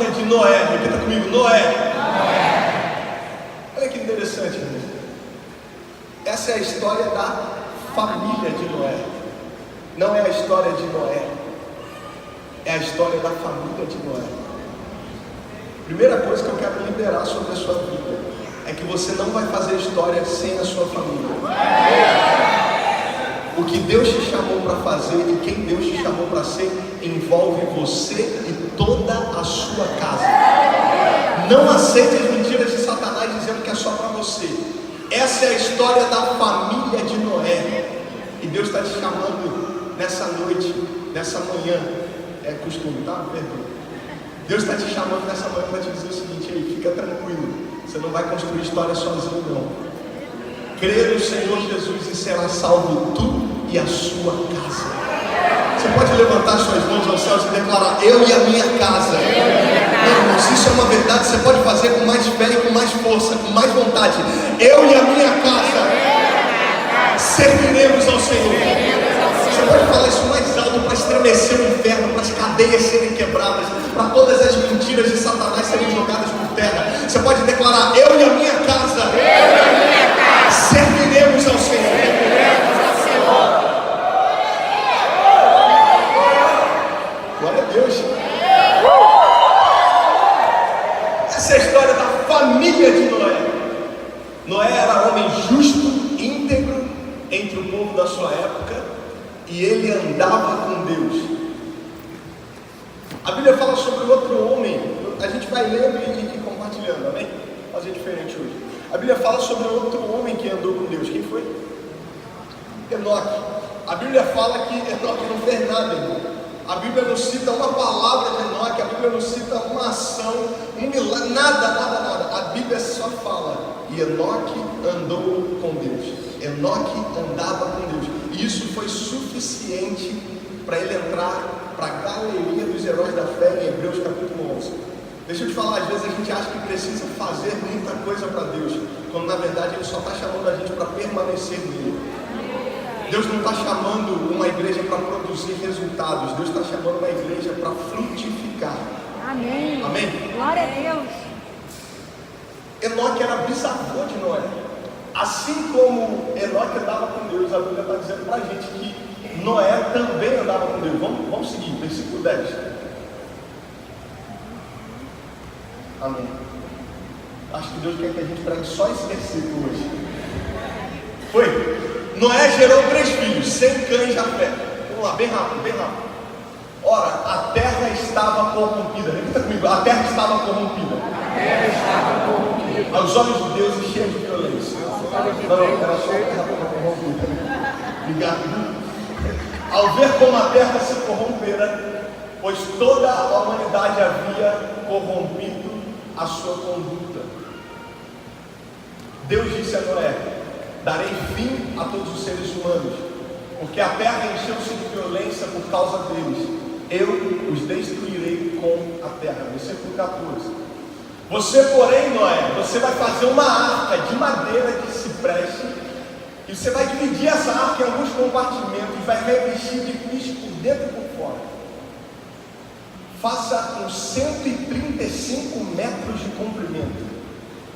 família de Noé. Repita comigo, Noé. Olha que interessante, irmão. Essa é a história da família de Noé. Não é a história de Noé, é a história da família de Noé. Primeira coisa que eu quero liberar sobre a sua vida é que você não vai fazer história sem a sua família. O que Deus te chamou para fazer e quem Deus te chamou para ser envolve você e toda a sua casa. Não aceite as mentiras de Satanás dizendo que é só para você. Essa é a história da família de Noé. E Deus está te chamando nessa noite, nessa manhã. É costume, tá? Perdão. Deus está te chamando nessa manhã para te dizer o seguinte: aí, fica tranquilo. Você não vai construir história sozinho, não. Crê no Senhor Jesus e será salvo tu e a sua casa. Você pode levantar suas mãos aos céus e declarar: eu e a minha casa. Meu irmão, se isso é uma verdade, você pode fazer com mais fé e com mais força, com mais vontade. Eu e a minha casa serviremos ao Senhor. Você pode falar isso mais alto para estremecer o inferno, para as cadeias serem quebradas, para todas as mentiras de Satanás serem jogadas por terra. Você pode declarar: eu e a minha casa serviremos ao Senhor. Glória a Deus. Essa é a história da família de Noé. Noé era homem justo, íntegro entre o povo da sua época, e ele andava com Deus. A Bíblia fala sobre outro homem. A gente vai lendo e compartilhando, amém? Fazer diferente hoje. A Bíblia fala sobre outro homem que andou com Deus. Quem foi? Enoque. A Bíblia fala que Enoque não fez nada, irmão. A Bíblia não cita uma palavra de Enoque. A Bíblia não cita uma ação, um milagre, nada. A Bíblia só fala: e Enoque andou com Deus. Enoque andava com Deus. E isso foi suficiente para ele entrar para a galeria dos heróis da fé em Hebreus capítulo 11. Deixa eu te falar, às vezes a gente acha que precisa fazer muita coisa para Deus, quando na verdade Ele só está chamando a gente para permanecer nele. Deus não está chamando uma igreja para produzir resultados. Deus está chamando uma igreja para frutificar. Amém. Amém? Glória a Deus. Enoque era bisavô de Noé. Assim como Enoque andava com Deus, a Bíblia está dizendo para a gente que Noé também andava com Deus. Vamos seguir, versículo 10. Amém. Acho que Deus quer que a gente pregue só esse versículo hoje. Foi. Noé gerou 3 filhos, Sem, Cã e Jafé. Vamos lá, bem rápido. Ora, a terra estava corrompida. Repita comigo: a terra estava corrompida. Aos olhos de Deus e cheia de violência. Não, era só a terra corrompida. Obrigado. Ao ver como a terra se corrompera, pois toda a humanidade havia corrompido a sua conduta, Deus disse a Noé: darei fim a todos os seres humanos, porque a terra encheu-se de violência por causa deles. Eu os destruirei com a terra. Versículo 14. Você, porém, Noé, você vai fazer uma arca de madeira de cipreste, e você vai dividir essa arca em alguns compartimentos e vai revestir de piche por dentro e por fora. Faça uns 135 metros de comprimento,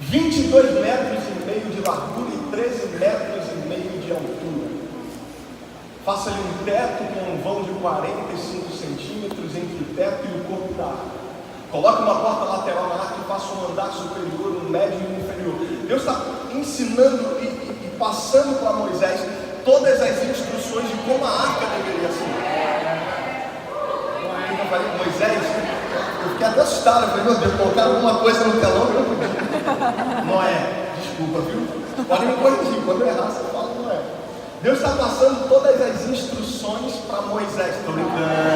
22 metros e meio de largura e 13 metros e meio de altura. Faça-lhe um teto com um vão de 45 centímetros entre o teto e o corpo da arca. Coloque uma porta lateral na arca e faça um andar superior, um médio e um inferior. Deus está ensinando e passando para Moisés todas as instruções de como a arca deveria ser. Quando eu falei com Moisés, eu fiquei até assustado. Eu falei: meu Deus, colocaram alguma coisa no telão que eu não podia. Noé, desculpa, viu? Pode me corrigir, quando eu errar você fala Noé. Deus está passando todas as instruções para Moisés. Estou brincando.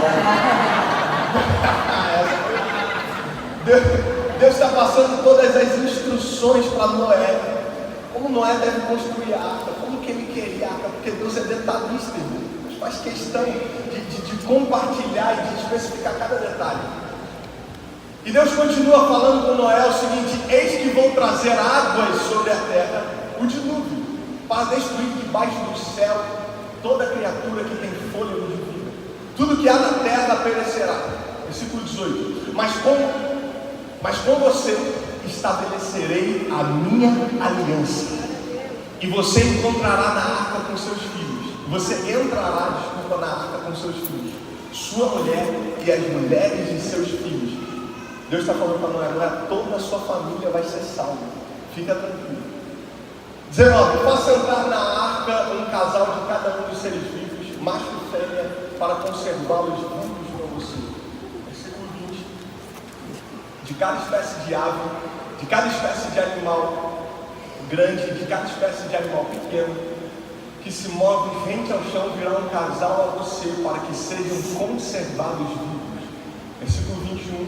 Deus está passando todas as instruções para Noé, como Noé deve construir a arca, como que ele queria a arca, porque Deus é detalhista, irmão. Deus faz questão de compartilhar e de especificar cada detalhe. E Deus continua falando com Noé o seguinte: eis que vou trazer águas sobre a terra, o dilúvio, para destruir debaixo do céu toda criatura que tem fôlego de vida. Tudo que há na terra perecerá. Versículo 18. Mas com mas com você estabelecerei a minha aliança. E você encontrará na arca com seus filhos. Você entrará, na arca com seus filhos. Sua mulher e as mulheres de seus filhos. Deus está falando para Noé, toda a sua família vai ser salva. Fica tranquilo. 19. Faça entrar na arca um casal de cada um dos seres vivos, macho e fêmea, para conservá-los vivos para você. Versículo 20. De cada espécie de ave, de cada espécie de animal grande, de cada espécie de animal pequeno, que se move rente ao chão, virá um casal a você, para que sejam conservados vivos. Versículo 21.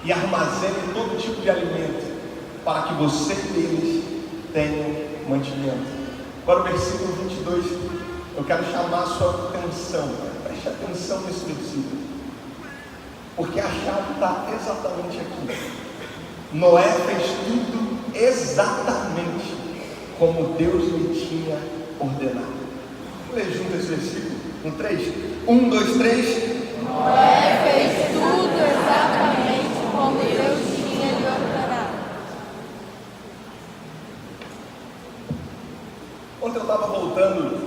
E armazene todo tipo de alimento, para que você e eles tenham mantimento. Agora o versículo 22, eu quero chamar a sua atenção. Preste atenção nesse versículo, porque a chave está exatamente aqui. Noé fez tudo exatamente como Deus lhe tinha ordenado. Vamos ler junto esse versículo no 3. 1, 2, 3. Noé fez tudo exatamente como Deus tinha lhe ordenado. Ontem eu estava voltando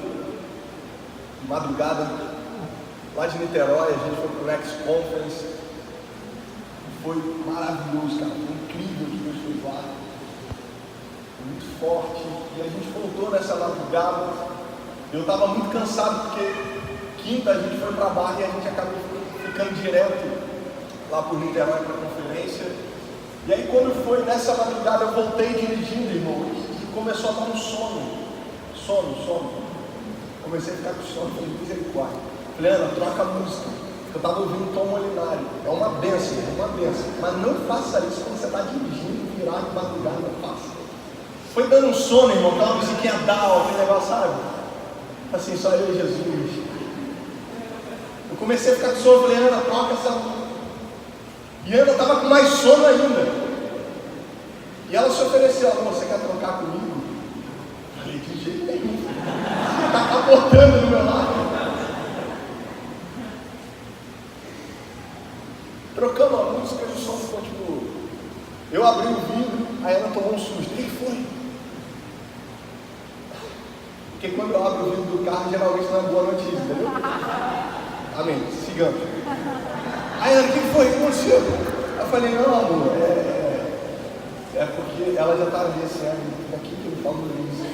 de madrugada lá de Niterói, a gente foi para o Next Conference. Foi maravilhoso, cara, foi incrível que Deus fez lá, foi muito forte. E a gente voltou nessa madrugada. Eu estava muito cansado porque quinta a gente foi para a Barra e a gente acabou ficando direto lá por Niterói para a conferência. E aí quando foi nessa madrugada eu voltei dirigindo, irmão, e começou a dar um sono. Comecei a ficar com sono, falei, misericórdia. Falei, Ana, troca a música. Eu estava ouvindo Tom Molinari. É uma bênção. Mas não faça isso quando você está dirigindo, virar de madrugada, não faça. Foi dando um sono, irmão, aquela musiquinha down, aquele negócio, sabe? Assim, só eu e Jesus. Eu comecei a ficar com sono, falei, Ana, troca essa música. E Ana estava com mais sono ainda. E ela se ofereceu, amor, você quer trocar comigo? Eu falei, de jeito nenhum. Você está capotando no meu lado. Trocamos a música e o som continuou. Eu abri o vidro, aí ela tomou um susto. O que foi? Porque quando eu abro o vidro do carro, geralmente não é boa notícia, entendeu? Amém, sigamos. Aí ela, o que foi? O que aconteceu? Eu falei, não, amor, é porque ela já está ali assim, daqui que ele fala isso.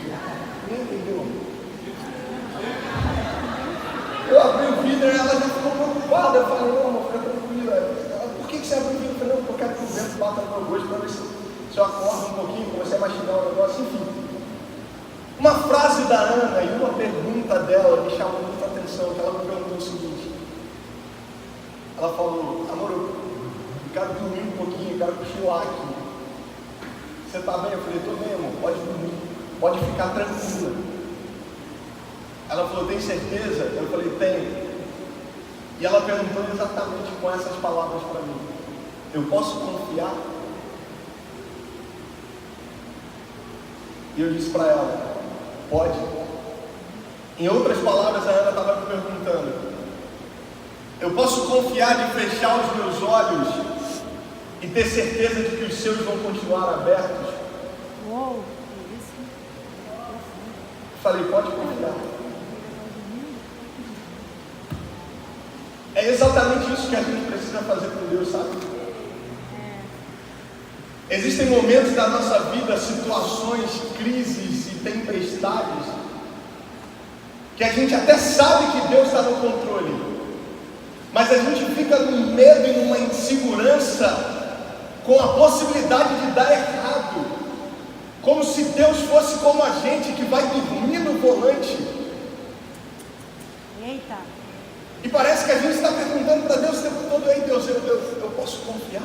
Entendeu? Eu abri o vidro e ela já ficou preocupada. Eu falei, não, amor, fica tranquila. Por que você abriu o vidro? Eu falei, não, porque eu quero que o vento bata no meu rosto para ver se eu acordo um pouquinho, comecei a mastigar o negócio, enfim. Uma frase da Ana e uma pergunta dela me chamou muita atenção, que ela me perguntou o seguinte. Ela falou, amor, eu quero dormir um pouquinho, eu quero cochilar aqui. Você está bem? Eu falei, estou bem, amor, pode dormir, pode ficar tranquila. Ela falou, tem certeza? Eu falei, tenho. E ela perguntou exatamente com essas palavras para mim. Eu posso confiar? E eu disse para ela, pode. Em outras palavras, a Ana estava me perguntando, eu posso confiar de fechar os meus olhos e ter certeza de que os seus vão continuar abertos? Uou, Falei, pode confiar. É exatamente isso que a gente precisa fazer com Deus, sabe? Existem momentos da nossa vida, situações, crises e tempestades, que a gente até sabe que Deus está no controle, mas a gente fica com medo e numa insegurança com a possibilidade de dar errado, como se Deus fosse como a gente que vai dormir no volante. eita. E parece que a gente está perguntando para Deus o tempo todo, ei Deus, eu posso confiar?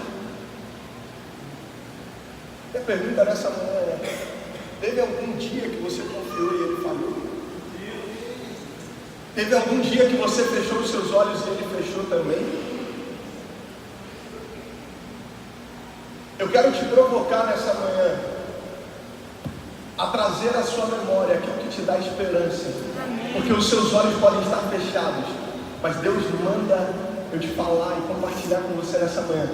E a pergunta nessa manhã é, teve algum dia que você confiou e ele falhou? Teve algum dia que você fechou os seus olhos e ele fechou também? Eu quero te provocar nessa manhã a trazer à sua memória aquilo que te dá esperança. Porque os seus olhos podem estar fechados, mas Deus manda eu te falar e compartilhar com você nessa manhã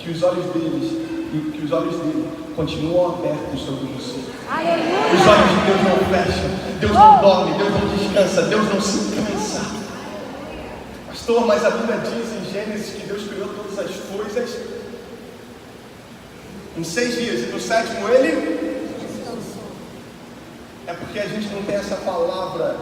que os olhos dele continuam abertos sobre você. Aleluia. Os olhos de Deus não fecham, Deus não dorme, Deus não descansa, Deus não se cansa. Pastor, mas a Bíblia diz em Gênesis que Deus criou todas as coisas em 6 dias, e no 7º ele descansou. É porque a gente não tem essa palavra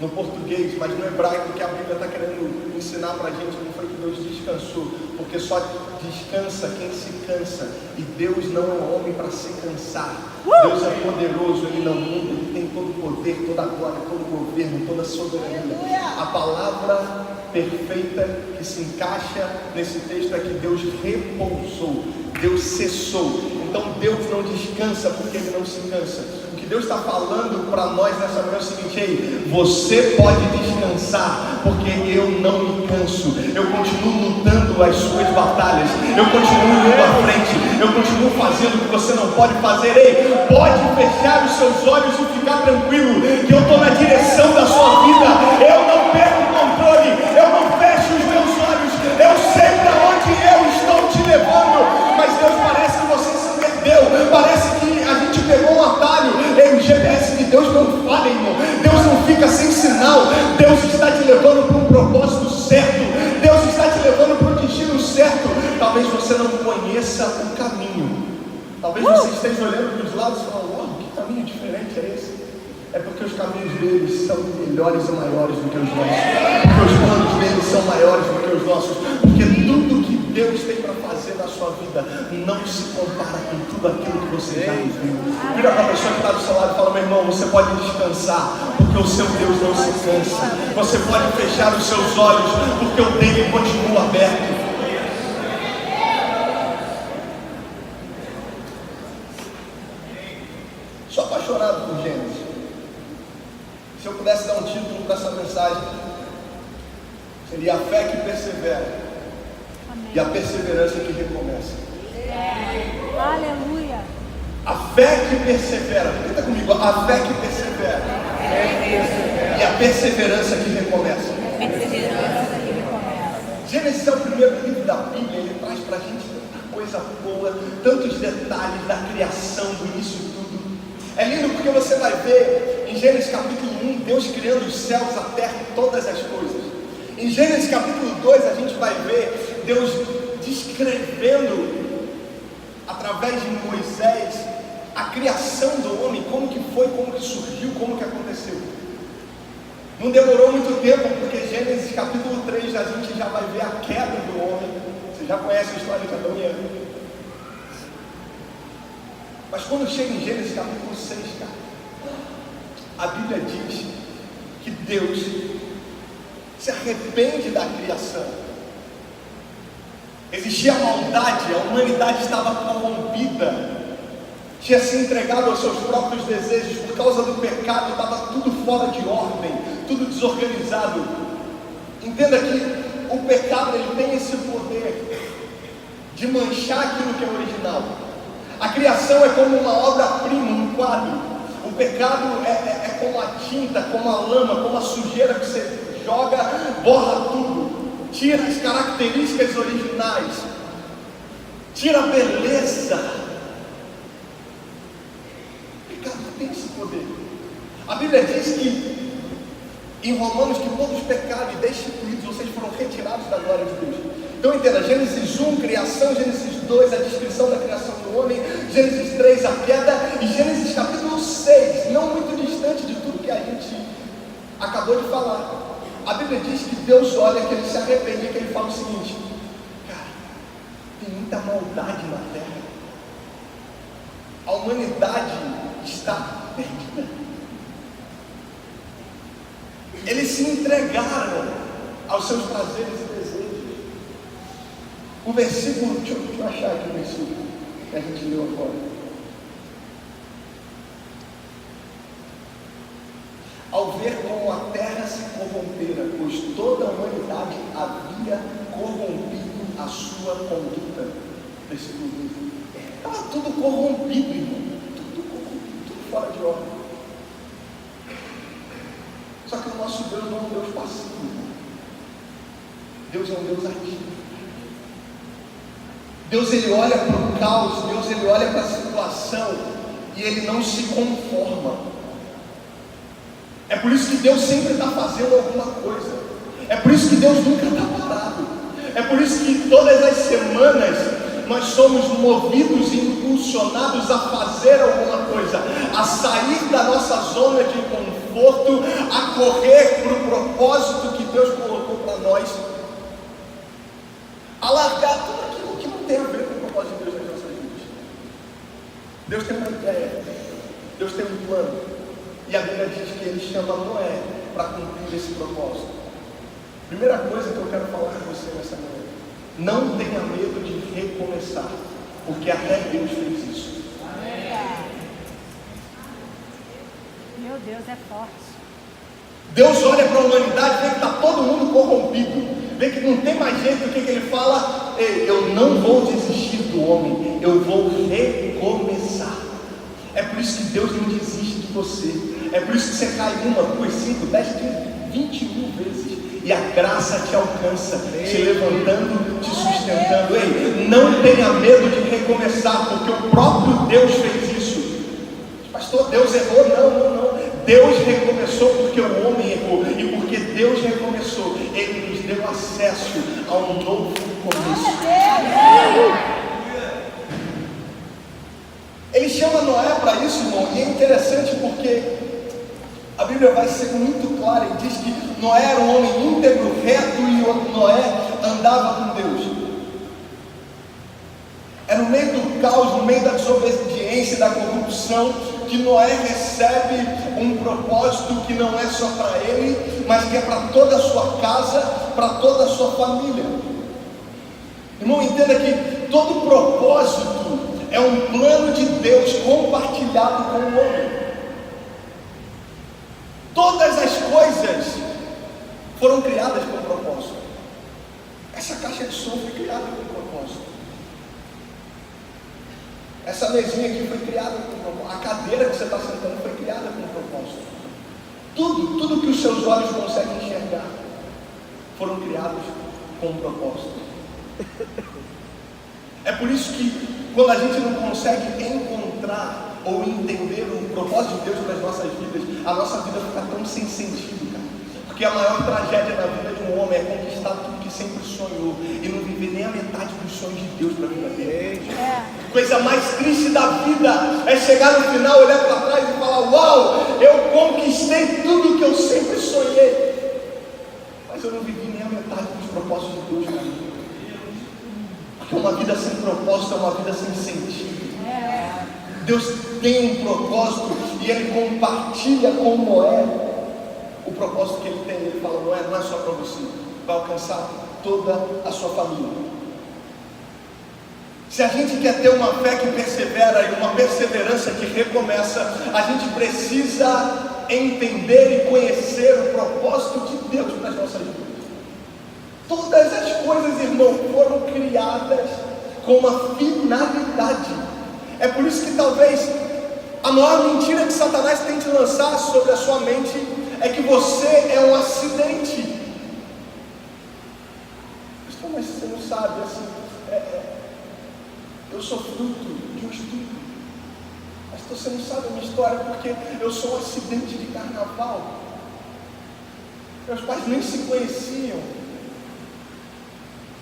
no português, mas no hebraico que a Bíblia está querendo ensinar para a gente não foi que Deus descansou, porque só descansa quem se cansa, e Deus não é homem para se cansar. Deus é poderoso, Ele não muda, Ele tem todo o poder, toda a glória, todo o governo, toda a soberania. A palavra perfeita que se encaixa nesse texto é que Deus repousou, Deus cessou. Então Deus não descansa porque Ele não se cansa. O que Deus está falando para nós nessa manhã é o seguinte: ei, você pode descansar, porque eu não me canso, eu continuo lutando as suas batalhas, eu continuo indo à frente, eu continuo fazendo o que você não pode fazer. Ei, pode fechar os seus olhos e ficar tranquilo, que eu estou na direção da sua vida, eu não perco o controle, eu não fecho os meus olhos, eu sei para onde eu estou te levando. Mas Deus, parece que você se perdeu, parece que a gente pegou um atalho. Ei, o GPS de Deus não falha, irmão. Deus não fica sem sinal. Deus está te levando para um propósito certo, Deus está te levando para o destino certo. Talvez você não conheça o caminho, talvez você esteja olhando para os lados e falando: oh, que caminho diferente é esse? É porque os caminhos deles são melhores e maiores do que os nossos, porque os planos deles são maiores do que os nossos, porque tudo que Deus tem para fazer na sua vida não se compara com tudo aquilo que você já viveu. Vira para a pessoa que está do seu lado e fala: meu irmão, você pode descansar, porque o seu Deus não se cansa. Você pode fechar os seus olhos, porque o dele continua aberto. Sou apaixonado por Gênesis. Se eu pudesse dar um título para essa mensagem, seria: a fé que persevera. Amém. E a perseverança que recomeça. Aleluia. A fé que persevera. Repita comigo: a fé que persevera. E a perseverança que recomeça. Gênesis é o primeiro livro da Bíblia. Ele traz para a gente tanta coisa boa, tantos detalhes da criação, do início de tudo. É lindo porque você vai ver em Gênesis capítulo 1, Deus criando os céus, a terra e todas as coisas. Em Gênesis capítulo 2, a gente vai ver Deus descrevendo, através de Moisés, a criação do homem, como que foi, como que surgiu, como que aconteceu. Não demorou muito tempo, porque Gênesis capítulo 3, a gente já vai ver a queda do homem. Você já conhece a história de Adão e Eva. Mas quando chega em Gênesis capítulo 6, cara, a Bíblia diz que Deus se arrepende da criação. Existia maldade, a humanidade estava corrompida, tinha se entregado aos seus próprios desejos. Por causa do pecado, estava tudo fora de ordem, tudo desorganizado. Entenda que o pecado, ele tem esse poder de manchar aquilo que é original. A criação é como uma obra-prima, um quadro. O pecado é como a tinta, como a lama, como a sujeira que você joga, borra tudo, tira as características originais, tira a beleza. O pecado tem esse poder. A Bíblia diz que em Romanos que todos pecaram e destituídos, vocês foram retirados da glória de Deus. Então entenda: Gênesis 1, criação; Gênesis 2, a descrição da criação do homem; Gênesis 3, a queda; e Gênesis capítulo 6, não muito distante de tudo que a gente acabou de falar. A Bíblia diz que Deus olha, que Ele se arrepende, que Ele fala o seguinte: cara, tem muita maldade na terra, a humanidade está perdida. Eles se entregaram aos seus prazeres e desejos. O versículo, deixa eu achar aqui o versículo que a gente leu agora. Ao ver como a terra se corrompera, pois toda a humanidade havia corrompido a sua conduta. Versículo 2. Estava tudo corrompido, irmão. Tudo corrompido, tudo fora de ordem. Só que o nosso Deus não é um Deus passivo, irmão. Deus é um Deus ativo. Deus, ele olha para o caos, Deus, ele olha para a situação e ele não se conforma. É por isso que Deus sempre está fazendo alguma coisa. É por isso que Deus nunca está parado. É por isso que todas as semanas nós somos movidos e impulsionados a fazer alguma coisa, a sair da nossa zona de conforto, a correr para o propósito que Deus colocou para nós, a largar tudo aquilo que não tem a ver com o propósito de Deus nas nossas vidas. Deus tem uma ideia, Deus tem um plano, e a Bíblia diz que ele chama Noé para cumprir esse propósito. Primeira coisa que eu quero falar com você nessa manhã: não tenha medo de recomeçar, porque até Deus fez isso. Meu Deus, é forte. Deus olha para a humanidade, vê que está todo mundo corrompido, vê que não tem mais jeito. O que ele fala? Ei, eu não vou desistir do homem, eu vou recomeçar. É por isso que Deus não desiste de você. É por isso que você cai 1, 2, 5, 10, 15, 20 mil vezes, e a graça te alcança, te levantando, te sustentando. Ei, não tenha medo de recomeçar, porque o próprio Deus fez isso. Pastor, Deus errou? Não. Deus recomeçou porque o homem errou, e porque Deus recomeçou, Ele nos deu acesso a um novo começo. Ele chama Noé para isso, irmão, e é interessante porque a Bíblia vai ser muito clara e diz que Noé era um homem íntegro, reto, e Noé andava com Deus. É no meio do caos, no meio da desobediência, da corrupção, que Noé recebe um propósito que não é só para ele, mas que é para toda a sua casa, para toda a sua família. Irmão, entenda que todo propósito é um plano de Deus compartilhado com o homem. Todas as coisas foram criadas com propósito. Essa caixa de som foi criada com propósito. Essa mesinha aqui foi criada com propósito. A cadeira que você está sentando foi criada com propósito. Tudo que os seus olhos conseguem enxergar foram criados com propósito. É por isso que quando a gente não consegue encontrar ou entender o propósito de Deus para as nossas vidas, a nossa vida fica tão sem sentido, cara. Porque a maior tragédia na vida de um homem é conquistar tudo que sempre sonhou e não viver nem a metade dos sonhos de Deus para a vida dele. Coisa mais triste da vida é chegar no final, olhar para trás e falar: uau, eu conquistei tudo que eu sempre sonhei, mas eu não vivi nem a metade dos propósitos de Deus para mim. Porque uma vida sem propósito é uma vida sem sentido. Deus tem um propósito e Ele compartilha com Noé o propósito que Ele tem. Ele fala: Noé, não é só para você, vai alcançar toda a sua família. Se a gente quer ter uma fé que persevera e uma perseverança que recomeça, a gente precisa entender e conhecer o propósito de Deus para as nossas vidas. Todas as coisas, irmão, foram criadas com uma finalidade. É por isso que talvez a maior mentira que Satanás tente lançar sobre a sua mente é que você é um acidente. Mas você não sabe, assim, eu sou fruto de um estudo. Mas você não sabe a minha história, porque eu sou um acidente de carnaval. Meus pais nem se conheciam.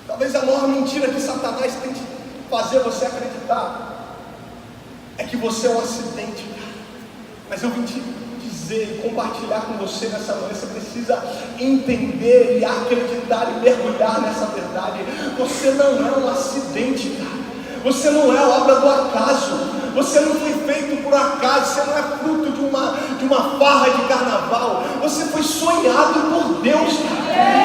Talvez a maior mentira que Satanás tente fazer você acreditar é que você é um acidente, cara. Mas eu vim te dizer e compartilhar com você nessa manhã. Você precisa entender e acreditar e mergulhar nessa verdade. Você não é um acidente, cara. Você não é obra do acaso. Você não foi feito por acaso. Você não é fruto de uma farra de carnaval. Você foi sonhado por Deus, cara.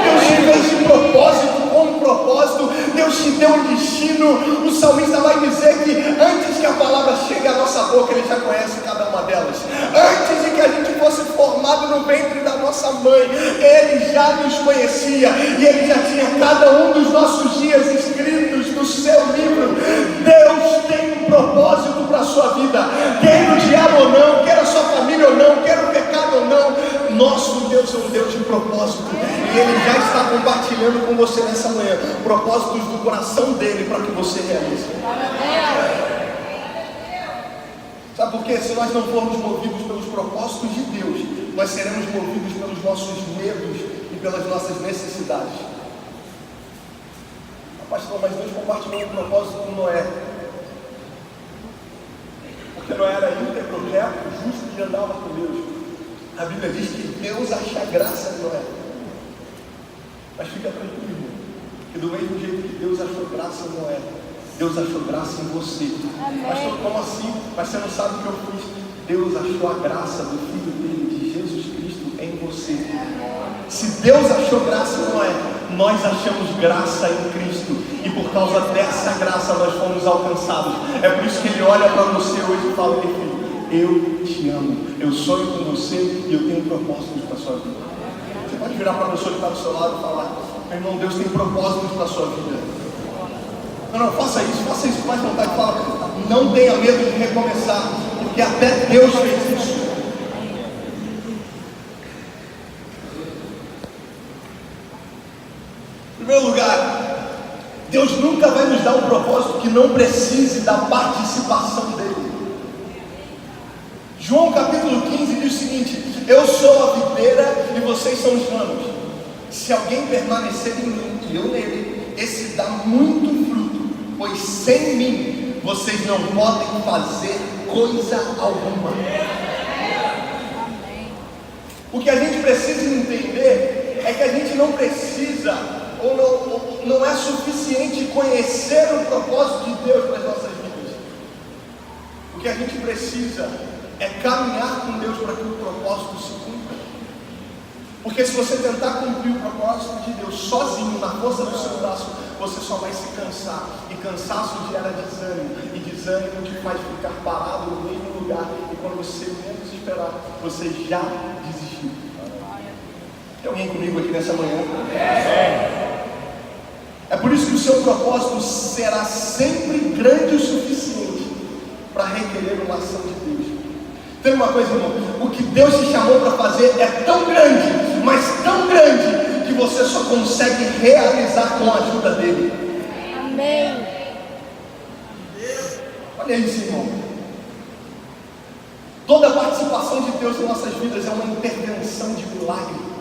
Deus te fez de propósito, com um propósito. Deus te deu um destino. O salmista vai dizer que antes que a palavra chegue à nossa boca, Ele já conhece cada uma delas. Antes de que a gente fosse formado no ventre da nossa mãe, Ele já nos conhecia e Ele já tinha cada um dos nossos dias escritos no seu livro. Deus tem um propósito para a sua vida, quer o diabo ou não, quer a sua família ou não, quer o pecado ou não. Nosso Deus é um Deus de propósito. propósito, e Ele já está compartilhando com você nessa manhã propósitos do coração dEle para que você realize. Sabe por quê? Se nós não formos movidos pelos propósitos de Deus, nós seremos movidos pelos nossos medos e pelas nossas necessidades. Pastor, mas Deus compartilhou um propósito com Noé, porque Noé era íntegro, reto, justo e andava com Deus. A Bíblia diz que Deus acha graça em Noé. Mas fica tranquilo, que do mesmo jeito que Deus achou graça em Noé, Deus achou graça em você. Amém. Pastor, como assim? Mas você não sabe o que eu fiz. Deus achou a graça do Filho dele, de Jesus Cristo, em você. Se Deus achou graça em Noé, nós achamos graça em Cristo. E por causa dessa graça nós fomos alcançados. É por isso que Ele olha para você hoje e fala: meu filho, eu te amo, eu sonho com você e eu tenho propósitos para a sua vida. Você pode virar para a pessoa que está do seu lado e falar: meu irmão, Deus tem propósitos para a sua vida. Não, faça isso com mais vontade. Fala: não tenha medo de recomeçar, porque até Deus fez isso. Em primeiro lugar, Deus nunca vai nos dar um propósito que não precise da participação dele. João capítulo 15 diz o seguinte: eu sou a videira e vocês são os ramos. Se alguém permanecer em mim e eu nele, esse dá muito fruto, pois sem mim vocês não podem fazer coisa alguma. O que a gente precisa entender é que a gente não precisa, ou não é suficiente conhecer o propósito de Deus para as nossas vidas. O que a gente precisa é caminhar com Deus para que o propósito se cumpra. Porque se você tentar cumprir o propósito de Deus sozinho, na força do seu braço, você só vai se cansar. E cansaço gera desânimo. E desânimo te faz ficar parado no mesmo lugar. E quando você menos esperar, você já desistiu. Tem alguém comigo aqui nessa manhã? É por isso que o seu propósito será sempre grande o suficiente para requerer uma ação de Deus. Tem uma coisa, irmão: o que Deus te chamou para fazer é tão grande, mas tão grande, que você só consegue realizar com a ajuda dele. Amém. Olha isso, irmão. Toda a participação de Deus em nossas vidas é uma intervenção de milagre.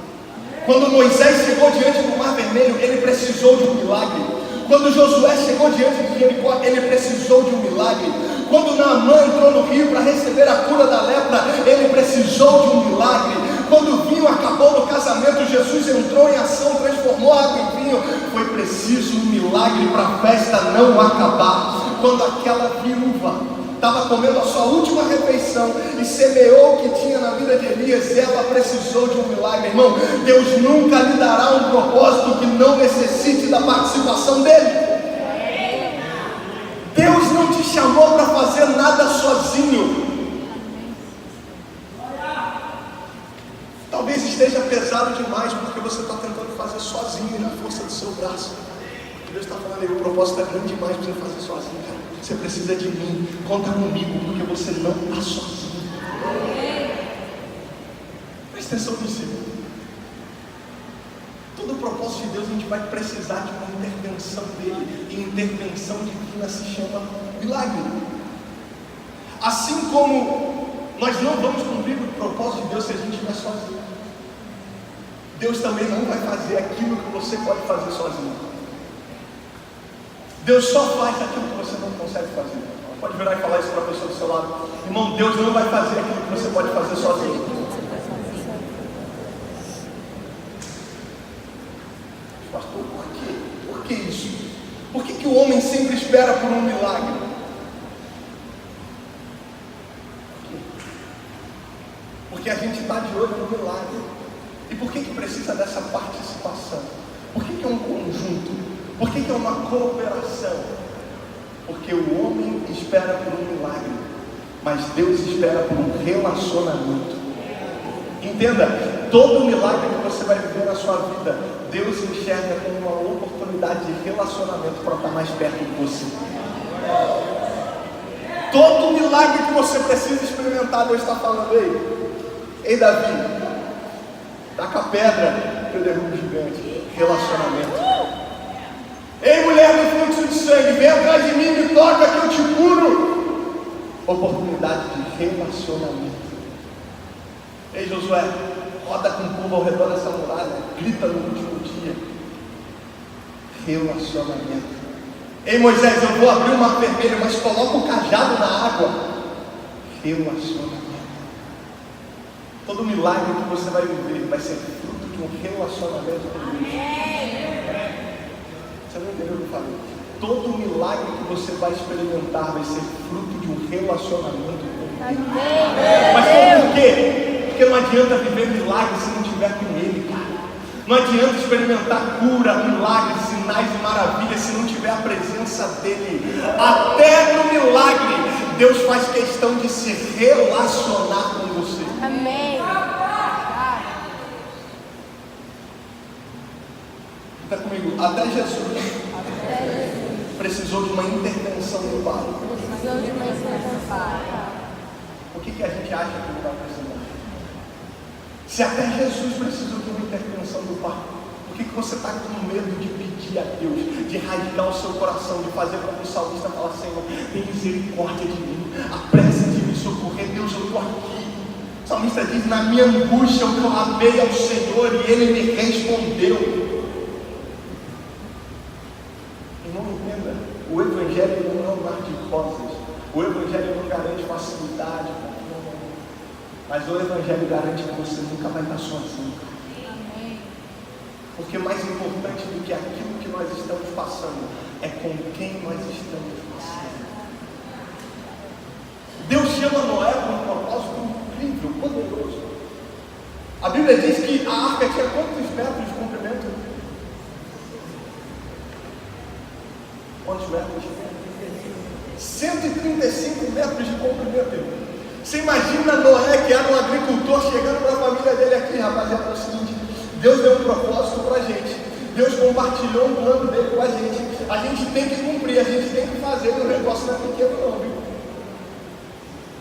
Quando Moisés chegou diante do Mar Vermelho, ele precisou de um milagre. Quando Josué chegou diante de Jericó, ele precisou de um milagre. Quando Naamã entrou no rio para receber a cura da lepra, ele precisou de um milagre. Quando o vinho acabou no casamento, Jesus entrou em ação, transformou água em vinho. Foi preciso um milagre para a festa não acabar. Quando aquela viúva estava comendo a sua última refeição e semeou o que tinha na vida de Elias, ela precisou de um milagre. Irmão, Deus nunca lhe dará um propósito que não necessite da participação dele. Deus não te chamou para fazer nada sozinho. Talvez esteja pesado demais porque você está tentando fazer sozinho na força do seu braço. Deus está falando: o propósito é grande demais para você fazer sozinho, cara. Você precisa de mim, conta comigo, porque você não está sozinho. Presta atenção nisso. Todo o propósito de Deus a gente vai precisar de uma intervenção dele. E intervenção divina se chama milagre. Assim como nós não vamos cumprir o propósito de Deus se a gente estiver sozinho, Deus também não vai fazer aquilo que você pode fazer sozinho. Deus só faz aquilo que você não consegue fazer. Pode virar e falar isso para a pessoa do seu lado: irmão, Deus não vai fazer aquilo que você pode fazer sozinho. Pastor, por quê? Por que isso? Por que o homem sempre espera por um milagre? Porque a gente está de olho no milagre. E por que precisa dessa participação? Por que é um conjunto? Por que é uma cooperação? Porque o homem espera por um milagre, mas Deus espera por um relacionamento. Entenda, todo milagre que você vai viver na sua vida, Deus enxerga como uma oportunidade de relacionamento para estar mais perto de você. Todo milagre que você precisa experimentar, Deus está falando: ei Davi, Taca a pedra que eu derrubo o gigante. Relacionamento. Ei, mulher do fluxo de sangue, vem atrás de mim, me toca que eu te curo. Oportunidade de relacionamento. Ei, Josué, roda com o povo ao redor dessa muralha, grita no último dia. Relacionamento. Ei, Moisés, eu vou abrir o mar vermelho, mas coloca o cajado na água. Relacionamento. Todo milagre que você vai viver vai ser fruto de um relacionamento com Deus. Você não entendeu o que eu falei? Todo milagre que você vai experimentar vai ser fruto de um relacionamento com Deus. Mas por quê? Porque não adianta viver milagre se não tiver com Ele, cara. Não adianta experimentar cura, milagres, sinais e maravilhas se não tiver a presença dEle. Até no milagre, Deus faz questão de se relacionar com você. Amém. Está comigo? Até Jesus precisou de uma intervenção do Pai. Precisou de uma intervenção. Por que a gente acha que não vai precisar? Se até Jesus precisou de uma intervenção do Pai, por que você está com medo de pedir a Deus, de rasgar o seu coração, de fazer como o salmista fala: Senhor, tem misericórdia de mim, apressa de me socorrer. Deus, eu estou aqui. O salmista diz: na minha angústia eu clamei ao Senhor e Ele me respondeu. Irmão, entenda, o Evangelho não é um mar de rosas, o Evangelho não garante facilidade, mas o Evangelho garante que você nunca vai estar sozinho. Amém. Porque mais importante do que aquilo que nós estamos passando é com quem nós estamos passando. Deus chama Noé com um propósito incrível, poderoso. A Bíblia diz que a arca tinha quantos metros de comprimento? Quantos metros? 135 metros de comprimento, irmão. Você imagina Noé, que era um agricultor, chegando para a família dele aqui: rapaziada, é o seguinte, Deus deu um propósito para a gente, Deus compartilhou um plano dele com a gente tem que cumprir, a gente tem que fazer, o negócio não é pequeno não, viu?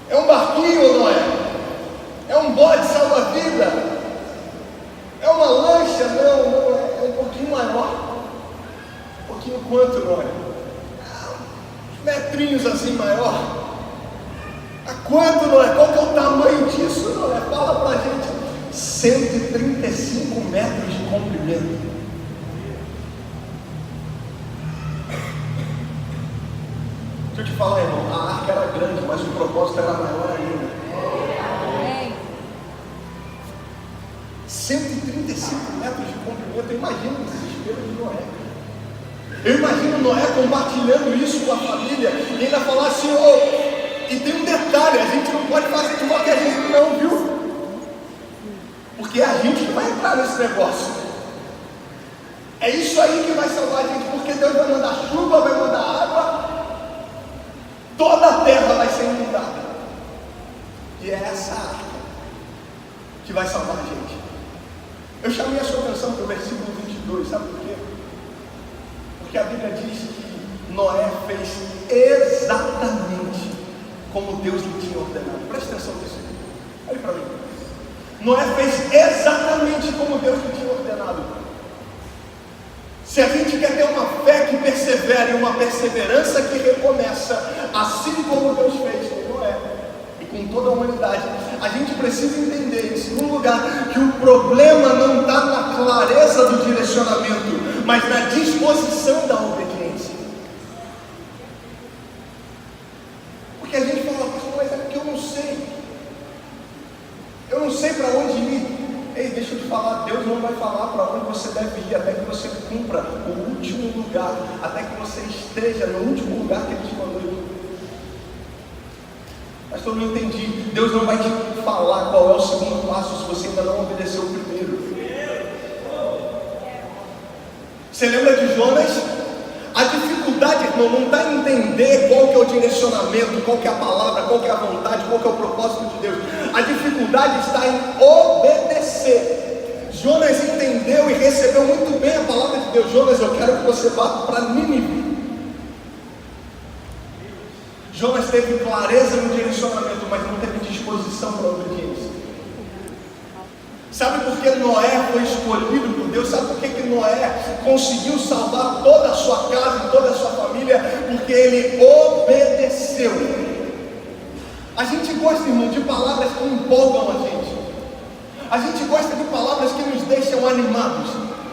É um barquinho, Noé? É um bote salva-vida? É uma lancha? Não, é um pouquinho maior. Um pouquinho quanto, Noé? Uns metrinhos assim maior. A quanto, Noé? Qual que é o tamanho disso, Noé? Fala pra gente. 135 metros de comprimento. Deixa eu te falar, irmão, a arca era grande, mas o propósito era maior ainda. Amém. 135 metros de comprimento. Eu imagino o desespero de Noé. Eu imagino Noé compartilhando isso com a família e ainda falar assim: e tem um detalhe, a gente não pode fazer de qualquer jeito não, viu? Porque é a gente que vai entrar nesse negócio. É isso aí que vai salvar a gente, porque Deus vai mandar chuva, vai mandar água, toda a terra vai ser inundada. E é essa arca que vai salvar a gente. Eu chamei a sua atenção para o versículo 22, sabe por quê? Porque a Bíblia diz que Noé fez exatamente como Deus lhe tinha ordenado. Presta atenção nisso. Olha para mim. Noé fez exatamente como Deus lhe tinha ordenado. Se a gente quer ter uma fé que persevera e uma perseverança que recomeça, assim como Deus fez com Noé e com toda a humanidade, a gente precisa entender, em segundo lugar, que o problema não está na clareza do direcionamento, mas na disposição da obediência. Porque a gente fala: mas é porque eu não sei. Eu não sei para onde ir. Ei, deixa eu te falar, Deus não vai falar para onde você deve ir até que você cumpra o último lugar, até que você esteja no último lugar que Ele te mandou ir. Mas eu não entendi. Deus não vai te falar qual é o segundo passo se você ainda não obedeceu o primeiro. Você lembra de Jonas? A dificuldade, irmão, não está em entender qual que é o direcionamento, qual que é a palavra, qual que é a vontade, qual que é o propósito de Deus. A dificuldade está em obedecer. Jonas entendeu e recebeu muito bem a palavra de Deus. Jonas, eu quero que você vá para Nínive. Jonas teve clareza no direcionamento, mas não teve disposição para a obediência. Sabe por que Noé foi escolhido por Deus? Sabe por que Noé conseguiu salvar toda a sua casa e toda a sua família? Porque ele obedeceu. A gente gosta, irmão, de palavras que empolgam a gente. A gente gosta de palavras que nos deixam animados.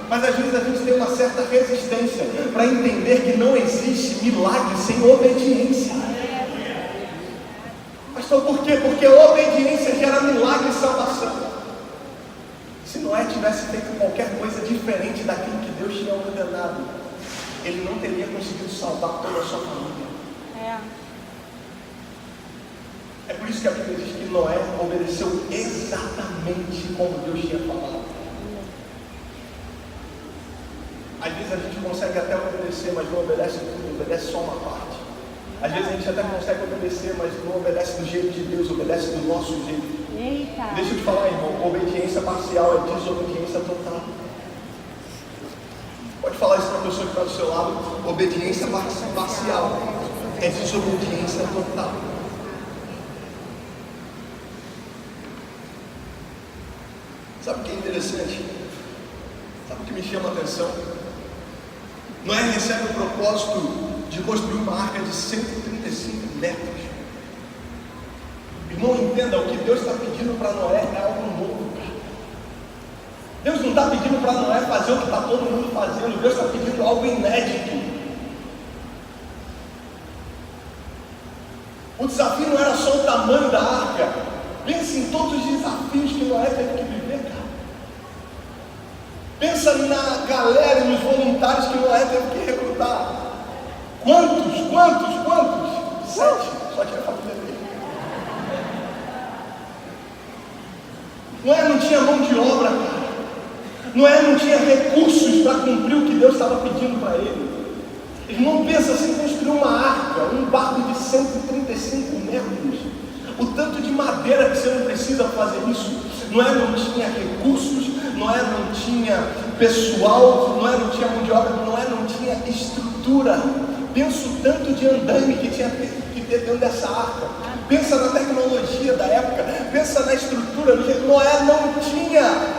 Mas às vezes a gente tem uma certa resistência para entender que não existe milagre sem obediência. Pastor, por quê? Porque a obediência gera milagre e salvação. Se Noé tivesse feito qualquer coisa diferente daquilo que Deus tinha ordenado, ele não teria conseguido salvar toda a sua família. É por isso que a Bíblia diz que Noé obedeceu exatamente como Deus tinha falado. Às vezes a gente consegue até obedecer, mas não obedece tudo, obedece só uma parte. Às vezes a gente até consegue obedecer, mas não obedece do jeito de Deus, obedece do nosso jeito. Eita. Deixa eu te falar, irmão, obediência parcial é desobediência total. Pode falar isso para a pessoa que está do seu lado. Obediência parcial é desobediência total. Sabe o que é interessante? Sabe o que me chama a atenção? Noé recebe o propósito de construir uma arca de 135 metros. Irmão, entenda, o que Deus está pedindo para Noé é algo novo. Deus não está pedindo para Noé fazer o que está todo mundo fazendo. Deus está pedindo algo inédito. O desafio não era só o tamanho da arca. Pense em todos os desafios que Noé teve que viver, cara. Pensa na galera e nos voluntários que Noé teve que recrutar. Quantos? 7. Só tinha a família dele. Noé não tinha mão de obra, cara. Noé não tinha recursos para cumprir o que Deus estava pedindo para ele. Irmão, pensa assim, construir uma arca, um barco de 135 metros. O tanto de madeira que você não precisa fazer isso. Noé não tinha recursos, Noé não tinha pessoal, Noé não tinha mão de obra, Noé não tinha estrutura. Pensa o tanto de andaime que tinha que ter dentro dessa arca. Pensa na tecnologia da época, pensa na estrutura. Noé não tinha.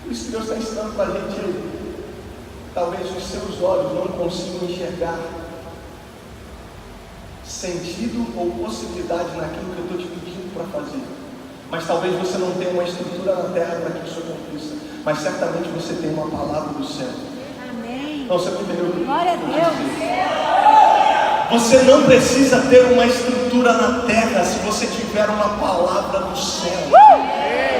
Por isso que Deus está ensinando para a gente. Talvez os seus olhos não consigam enxergar sentido ou possibilidade naquilo que eu estou te pedindo para fazer. Mas talvez você não tenha uma estrutura na terra para que isso aconteça. Mas certamente você tem uma palavra do céu. Amém. Então você não entendeu? Glória a Deus. Você não precisa ter uma estrutura na terra se você tiver uma palavra do céu.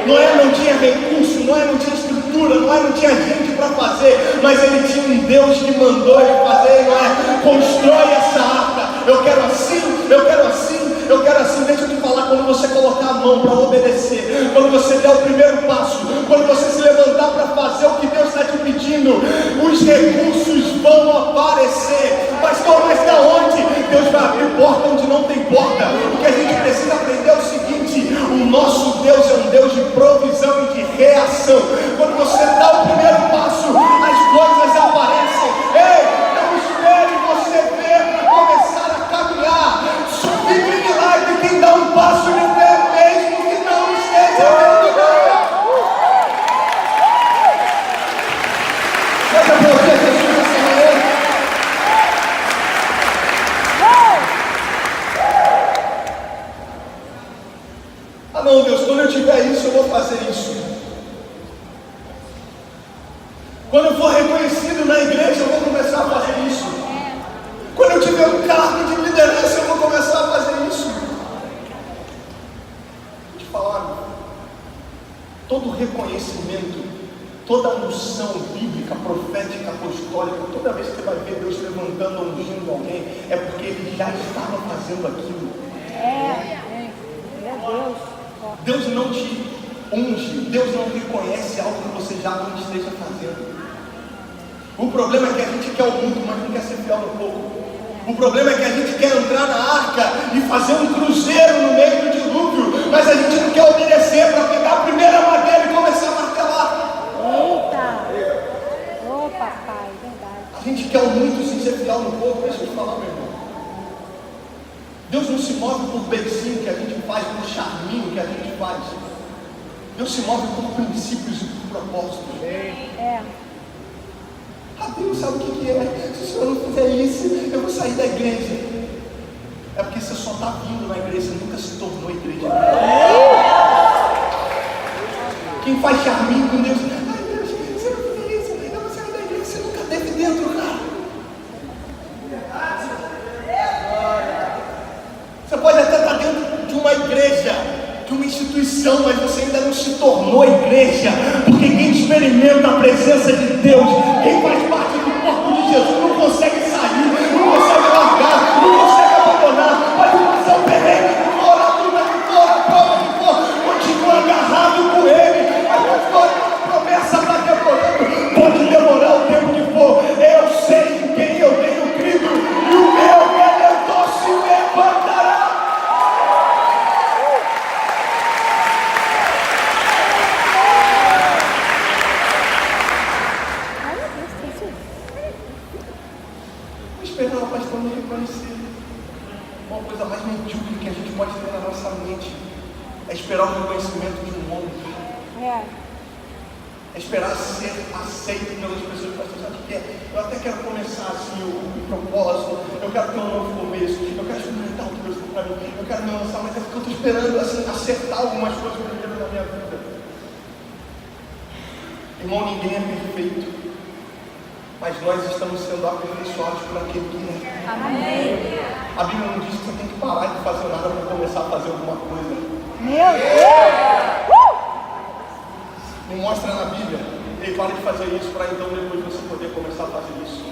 Noé não tinha recurso, Noé não tinha estrutura, Noé não tinha gente para fazer, mas ele tinha um Deus que mandou ele fazer. Noé, constrói essa arca. Eu quero assim, eu quero assim, eu quero assim. Deixa eu te falar, quando você colocar a mão para obedecer, quando você der o primeiro passo, quando você se levantar para fazer o que Deus está te pedindo, os recursos vão aparecer. Pastor, mas da onde? Deus vai abrir porta onde não tem porta. O que a gente precisa aprender é o seguinte: o nosso Deus é um Deus de provisão e de reação. Quando você dá o primeiro passo, as coisas aparecem. Ei, não espere você ver para começar a caminhar. Vive milagre quem dá um passo de fé mesmo que não esteja vendo nada. Seja você, Jesus, essa manhã. Ah não, Deus, quando eu tiver isso, eu vou fazer isso. Quando eu for reconhecido na igreja, eu vou começar a fazer isso. Quando eu tiver um cargo de liderança, eu vou começar a fazer isso. Vou te falar, todo reconhecimento, toda unção bíblica, profética, apostólica, toda vez que você vai ver Deus levantando ou ungindo alguém, é porque Ele já estava fazendo aquilo. Meu Deus. Deus não te unge, Deus não reconhece algo que você já não esteja fazendo. O problema é que a gente quer o muito, mas não quer ser fiel um pouco. O problema é que a gente quer entrar na arca e fazer um cruzeiro no meio do dilúvio, mas a gente não quer obedecer para pegar a primeira madeira e começar a martelar. Eita! Ô papai, verdade. A gente quer o muito sem ser fiel no pouco. Deixa eu te falar, meu irmão. Deus não se move por beicinho que a gente faz, por charminho que a gente faz. Deus se move por princípios e por propósitos. Deus sabe o que é. Se o Senhor não fizer isso, eu vou sair da igreja. É porque você só está vindo na igreja, você nunca se tornou igreja. Quem faz charminho com Deus, ai Deus, você não fizer isso, eu vou sair da igreja. Você nunca teve dentro, cara. Você pode até estar dentro de uma igreja, de uma instituição, mas você ainda não se tornou igreja. Porque quem experimenta a presença de Deus, quem faz parte do corpo de Jesus, não consegue sair, não consegue largar, não consegue abandonar. Pode passar o perrengue que for, a luta que for, a prova que for, continua agarrado com Ele. A promessa está demorando, pode demorar o tempo que for. Eu sei em quem eu tenho crido, e o meu Redentor se levantará. Esperar o pastor me reconhecer. Uma coisa mais medíocre que a gente pode ter na nossa mente é esperar o reconhecimento de um homem. É esperar ser aceito pelas pessoas. Pastor, sabe o que é? Eu até quero começar assim o propósito. Eu quero ter um novo começo. Eu quero experimentar o que Deus tem para mim. Eu quero me lançar, mas é porque eu estou esperando assim, acertar algumas coisas primeiro na minha vida. Irmão, ninguém é perfeito. Mas nós estamos sendo aperfeiçoados por aquele que é. Amém. A Bíblia não diz que você tem que parar de fazer nada para começar a fazer alguma coisa. Meu Deus! Me mostra na Bíblia. Ei, para de fazer isso para então depois você poder começar a fazer isso.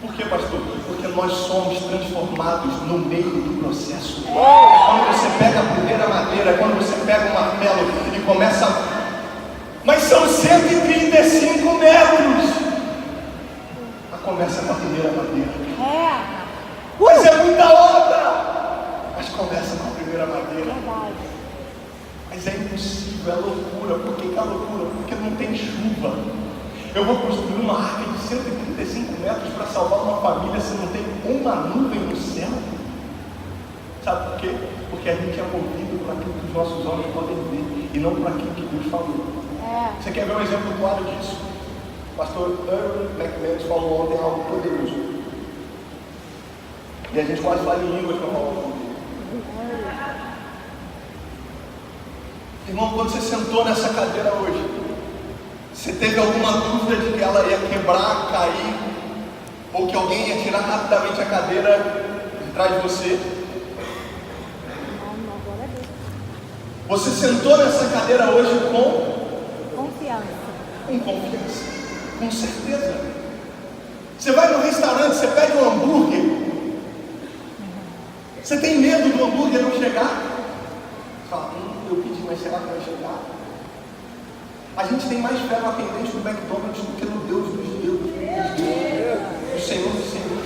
Por que, pastor? Porque nós somos transformados no meio do processo. Quando você pega a primeira madeira, quando você pega o martelo e começa Mas são 135 metros. Começa com a primeira madeira. Mas é muita obra. Mas começa com a primeira madeira. Mas é impossível, é loucura. Por que é loucura? Porque não tem chuva. Eu vou construir uma arca de 135 metros para salvar uma família se não tem uma nuvem no céu. Sabe por quê? Porque a gente é movido por aquilo que os nossos olhos podem ver e não por aquilo que Deus falou. Você quer ver um exemplo claro disso? O pastor Erwin McManus falou ontem algo poderoso. E a gente quase fala em línguas para falar com ele. Irmão, quando você sentou nessa cadeira hoje, você teve alguma dúvida de que ela ia quebrar, cair, ou que alguém ia tirar rapidamente a cadeira de trás de você? Você sentou nessa cadeira hoje com confiança. Com confiança, com certeza. Você vai no restaurante, você pede um hambúrguer. Você tem medo do hambúrguer não chegar? Você fala, eu pedi, mas será que vai chegar? A gente tem mais fé no atendente do McDonald's do que no Deus dos deuses, do Senhor dos senhores.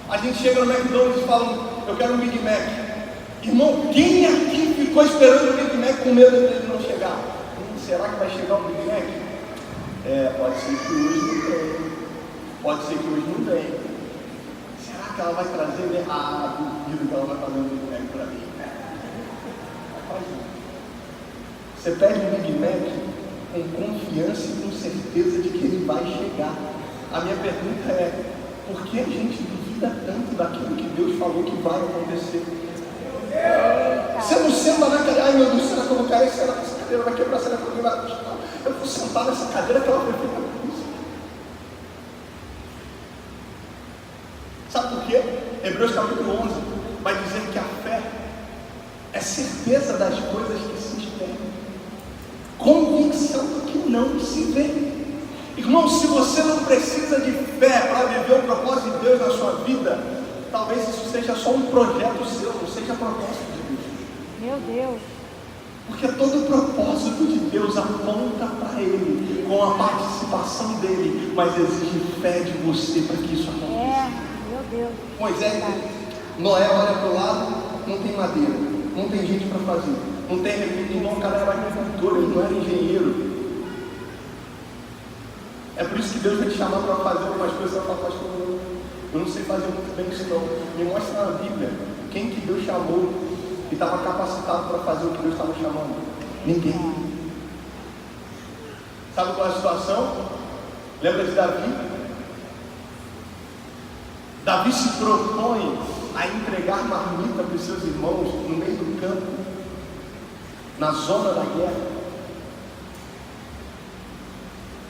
A gente chega no McDonald's e fala, eu quero um Big Mac. Irmão, quem aqui ficou esperando o Big Mac com medo dele não chegar? Será que vai chegar o Big Mac? Pode ser que hoje não venha. Pode ser que hoje não venha. Será que ela vai trazer? Duvido que ela vai fazer um Big Mac para mim. Você pede um Big Mac com confiança e com certeza de que ele vai chegar. A minha pergunta é, por que a gente duvida tanto daquilo que Deus falou que vai acontecer? Você não senta na cadeira, ai meu Deus, será que eu vou cair? Será que essa cadeira vai quebrar? Será que alguém vai puxar? Eu vou sentar nessa cadeira que ela vai ficar com isso. Sabe por quê? Hebreus capítulo 11 vai dizer que a fé é certeza das coisas que se esperam, convicção do que não se vê. Irmão, se você não precisa de fé para viver o propósito de Deus na sua vida, talvez isso seja só um projeto seu, não seja propósito de Deus. Meu Deus. Porque todo o propósito de Deus aponta para Ele, com a participação dEle, mas exige fé de você para que isso aconteça. Meu Deus. Moisés, Noé olha para o lado, não tem madeira, não tem gente para fazer, não tem recurso, irmão, o cara era agricultor, ele não era engenheiro. É por isso que Deus vai te chamar para fazer algumas coisas, para falar, pastor, eu não sei fazer muito bem isso não. Me mostra na Bíblia quem que Deus chamou que estava capacitado para fazer o que Deus estava chamando? Ninguém. Sabe qual é a situação? Lembra de Davi? Davi se propõe a entregar marmita para os seus irmãos no meio do campo, na zona da guerra.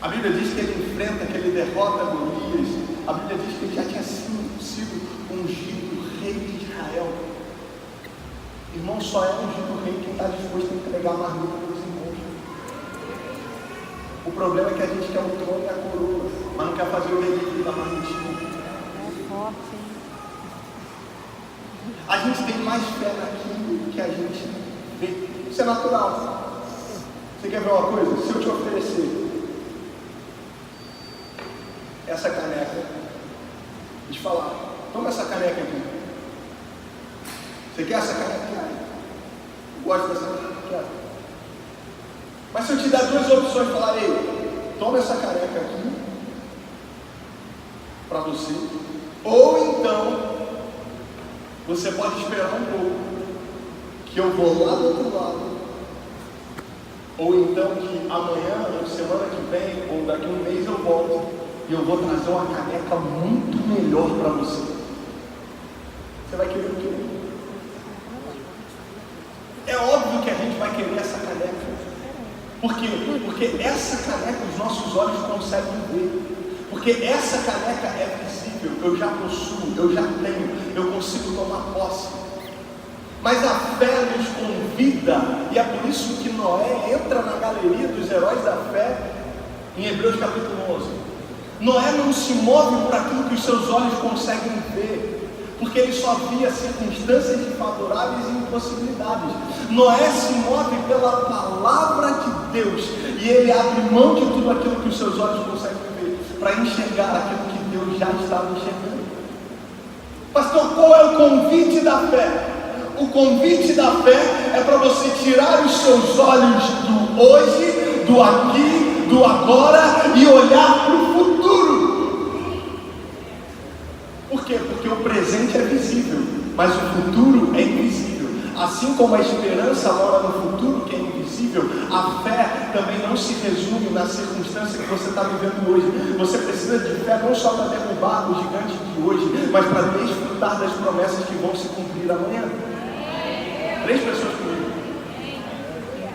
A Bíblia diz que ele enfrenta, que ele derrota Golias. A Bíblia diz que ele já tinha sido ungido rei de Israel. Irmão, só é ungido rei quem está disposto a entregar marmita para os irmãos. O problema é que a gente quer o trono e a coroa, mas não quer fazer o delivery da marmitinha. É forte, hein? A gente tem mais fé naquilo que a gente vê. Isso é natural. Você quer ver uma coisa? Se eu te oferecer essa caneca, vou te falar, toma essa caneca aqui. Você quer essa caneca? Eu gosto dessa caneca. Quero. Mas se eu te der duas opções e falar, ei, toma essa caneca aqui para você, ou então você pode esperar um pouco, que eu vou lá do outro lado, ou então que amanhã, ou semana que vem, ou daqui a um mês eu volto e eu vou trazer uma caneca muito melhor para você. Você vai querer o quê? É óbvio que a gente vai querer essa caneca. Por quê? Porque essa caneca os nossos olhos conseguem ver. Porque essa caneca é visível, eu já possuo, eu já tenho, eu consigo tomar posse. Mas a fé nos convida, e é por isso que Noé entra na galeria dos heróis da fé, em Hebreus capítulo 11. Noé não se move por aquilo que os seus olhos conseguem ver, porque ele só via circunstâncias desfavoráveis e impossibilidades. Noé se move pela palavra de Deus, e ele abre mão de tudo aquilo que os seus olhos conseguem ver, para enxergar aquilo que Deus já estava enxergando. Pastor, qual é o convite da fé? O convite da fé é para você tirar os seus olhos do hoje, do aqui, do agora e olhar para o futuro. Por quê? Porque o presente é visível, mas o futuro é invisível. Assim como a esperança mora no futuro, que é invisível, a fé também não se resume na circunstância que você está vivendo hoje. Você precisa de fé não só para derrubar o gigante de hoje, mas para desfrutar das promessas que vão se cumprir amanhã. 3 pessoas comigo.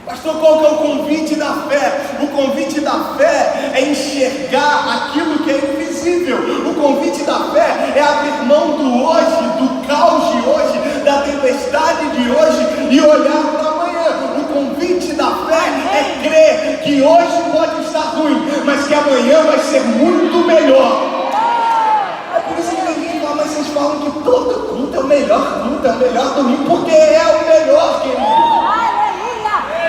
Pastor, qual que é o convite da fé? O convite da fé é enxergar aquilo que é invisível. O convite da fé é abrir mão do hoje, do caos de hoje, da tempestade de hoje e olhar para amanhã. O convite da fé é crer que hoje pode estar ruim, mas que amanhã vai ser muito melhor. É por isso que tem gente que fala, mas vocês falam que todo culto é o melhor domingo, porque é o melhor, querido.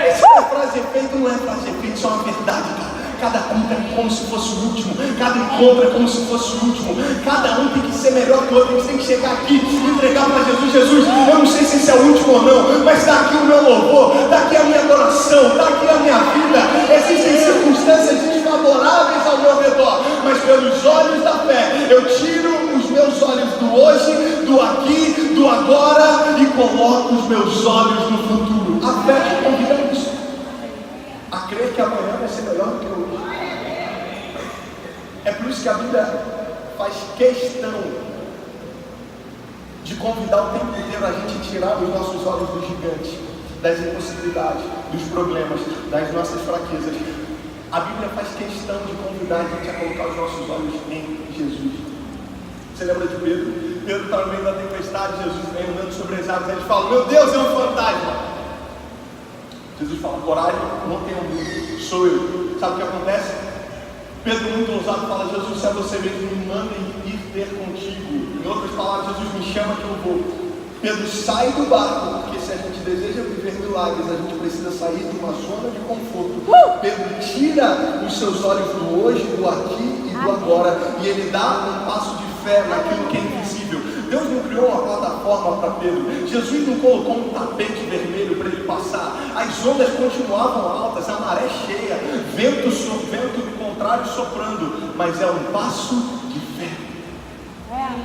Isso não é frase efeito, não é frase efeito, isso é uma verdade, cara. Cada culto é como se fosse o último, cada encontro é como se fosse o último, cada um tem que ser melhor que o outro. A gente tem que chegar aqui e entregar para Jesus. Jesus, eu não sei se esse é o último ou não, mas está aqui o meu louvor, está aqui a minha adoração, está aqui a minha vida. Existem circunstâncias desfavoráveis ao meu redor, mas pelos olhos da fé eu tiro os meus olhos do hoje, do aqui, do agora e coloco os meus olhos no futuro. A fé te convida a isso, a crer que amanhã vai ser melhor do que hoje. É por isso que a Bíblia faz questão de convidar o tempo inteiro a gente tirar os nossos olhos do gigante, das impossibilidades, dos problemas, das nossas fraquezas. A Bíblia faz questão de convidar a gente a colocar os nossos olhos em Jesus. Você lembra de Pedro? Pedro está no meio da tempestade, Jesus vem andando sobre as águas, eles falam, meu Deus, é um fantasma. Jesus fala, coragem, não tenham medo, sou eu. Sabe o que acontece? Pedro, muito ousado, fala, Jesus, se é você mesmo, me manda ir ter contigo. Em outras palavras, Jesus, me chama que eu vou. Pedro sai do barco, porque se a gente deseja viver milagres, a gente precisa sair de uma zona de conforto. Pedro tira os seus olhos do hoje, do aqui e do agora, e ele dá um passo de fé naquilo que é invisível. Deus não criou uma plataforma para Pedro. Jesus não colocou um tapete vermelho para ele passar. As ondas continuavam altas, a maré cheia, vento do contrário soprando, mas é um passo de fé. Glória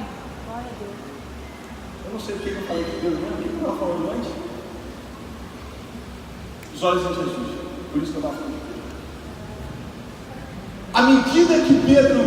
a Deus. Eu não sei o que eu falei de Deus, o que eu estava falando antes? os olhos em Jesus. Por isso que eu estava falando de Pedro. À medida que Pedro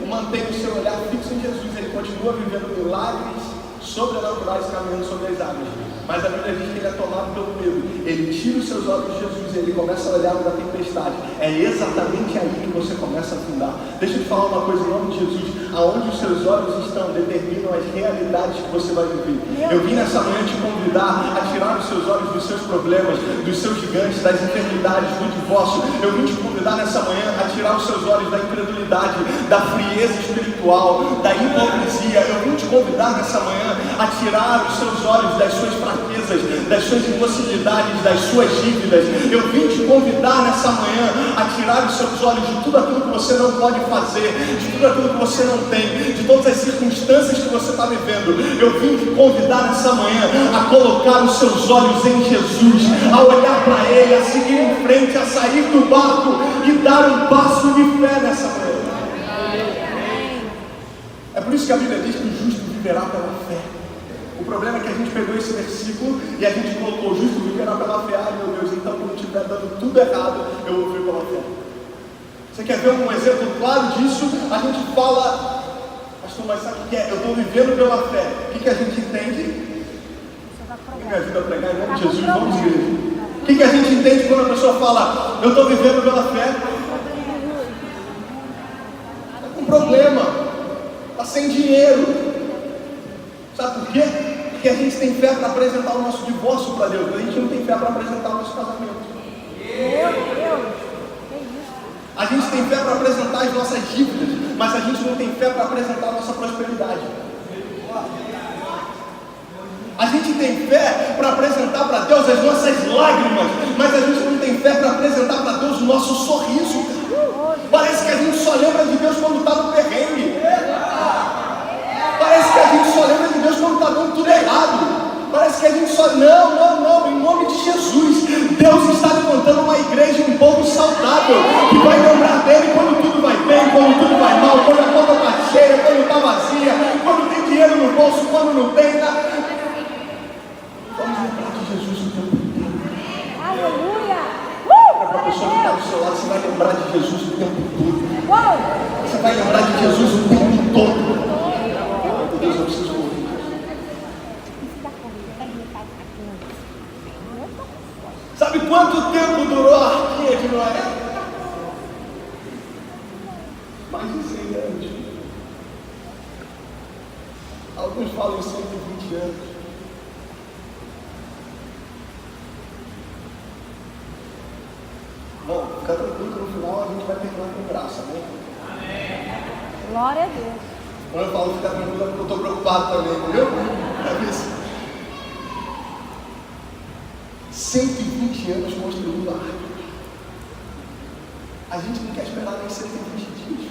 mantém o seu olhar fixo em Jesus, ele continua vivendo milagres sobrenaturais caminhando sobre as águas. Mas a Bíblia diz que ele é tomado pelo medo. Ele tira os seus olhos de Jesus e ele começa a olhar para a tempestade. É exatamente aí que você começa a afundar. Deixa eu te falar uma coisa em nome de Jesus. Aonde os seus olhos estão determinam as realidades que você vai viver. Eu vim nessa manhã te convidar a tirar os seus olhos dos seus problemas, dos seus gigantes, das enfermidades, do divórcio. Eu vim te convidar nessa manhã a tirar os seus olhos da incredulidade, da frieza espiritual, da hipocrisia. Eu vim te convidar nessa manhã a tirar os seus olhos das suas fraquezas, das suas impossibilidades, das suas dívidas. Eu vim te convidar nessa manhã a tirar os seus olhos de tudo aquilo que você não pode fazer, de tudo aquilo que você não tem, de todas as circunstâncias que você está vivendo. Eu vim te convidar nessa manhã a colocar os seus olhos em Jesus, a olhar para Ele, a seguir em frente, a sair do barco e dar um passo de fé nessa manhã. É por isso que a Bíblia diz que o justo viverá pela fé. O problema é que a gente pegou esse versículo e a gente colocou: o justo viverá pela fé. Ai meu Deus, então quando estiver dando tudo errado, eu vou viver pela fé. Você quer ver um exemplo claro disso? A gente fala: pastor, mas sabe o que é? Eu estou vivendo pela fé. O que a gente entende? Me ajuda a pregar em nome de Jesus, vamos igreja. O que a gente entende quando a pessoa fala: eu estou vivendo pela fé? Está com problema, está sem dinheiro. Sabe por quê? Porque a gente tem fé para apresentar o nosso divórcio para Deus, mas a gente não tem fé para apresentar o nosso casamento. A gente tem fé para apresentar as nossas dívidas, mas a gente não tem fé para apresentar a nossa prosperidade. A gente tem fé para apresentar para Deus as nossas lágrimas, mas a gente não tem fé para apresentar para Deus o nosso sorriso. Parece que a gente só lembra de Deus quando está no perrengue. Parece que a gente só lembra de Deus quando está dando tudo errado. Parece que a gente só... Não, em nome de Jesus, Deus está levantando uma igreja, um povo saudável, que vai lembrar dele quando tudo vai bem, quando tudo vai mal, quando a conta está cheia, quando está vazia, quando tem dinheiro no bolso, quando não tem. Vamos lembrar de Jesus o tempo inteiro. Aleluia! Para a pessoa que está do seu lado, você vai lembrar de Jesus o tempo todo. Você vai lembrar de Jesus o tempo todo. Deus, eu preciso ouvir. Sabe quanto tempo durou a arquinha de Noé? Mais de 100 anos. Alguns falam em 120 anos. Bom, fica tranquilo que no final a gente vai terminar com graça, né? Amém. Glória a Deus. Quando eu falo ficar tranquilo, porque eu estou preocupado também, entendeu? É isso. 120 anos construindo a arca. A gente não quer esperar nem 120 dias.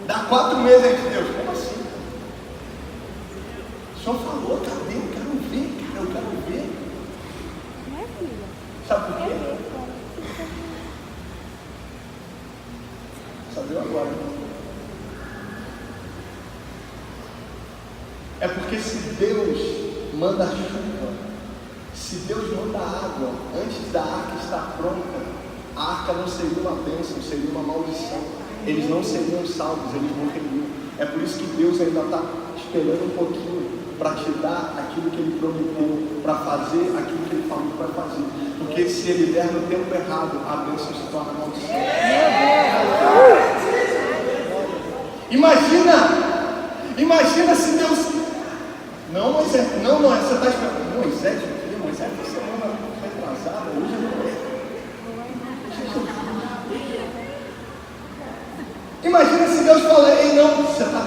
Dá 4 meses aí de Deus. Como assim? O Senhor falou, cadê? Eu quero ver, cara, eu quero ver. Sabe por quê? Sabe agora? É porque se Deus manda chuva, se Deus manda água, antes da arca estar pronta, a arca não seria uma bênção, seria uma maldição. Eles não seriam salvos, eles morreriam. É por isso que Deus ainda está esperando um pouquinho para te dar aquilo que Ele prometeu, para fazer aquilo que Ele falou que vai fazer. Porque se Ele der no tempo errado, a bênção se torna maldição. Imagina se Deus... Não, Moisés, você está esperando. Moisés, você anda retrasado, hoje não é. Imagina se Deus fala: ei, não, você está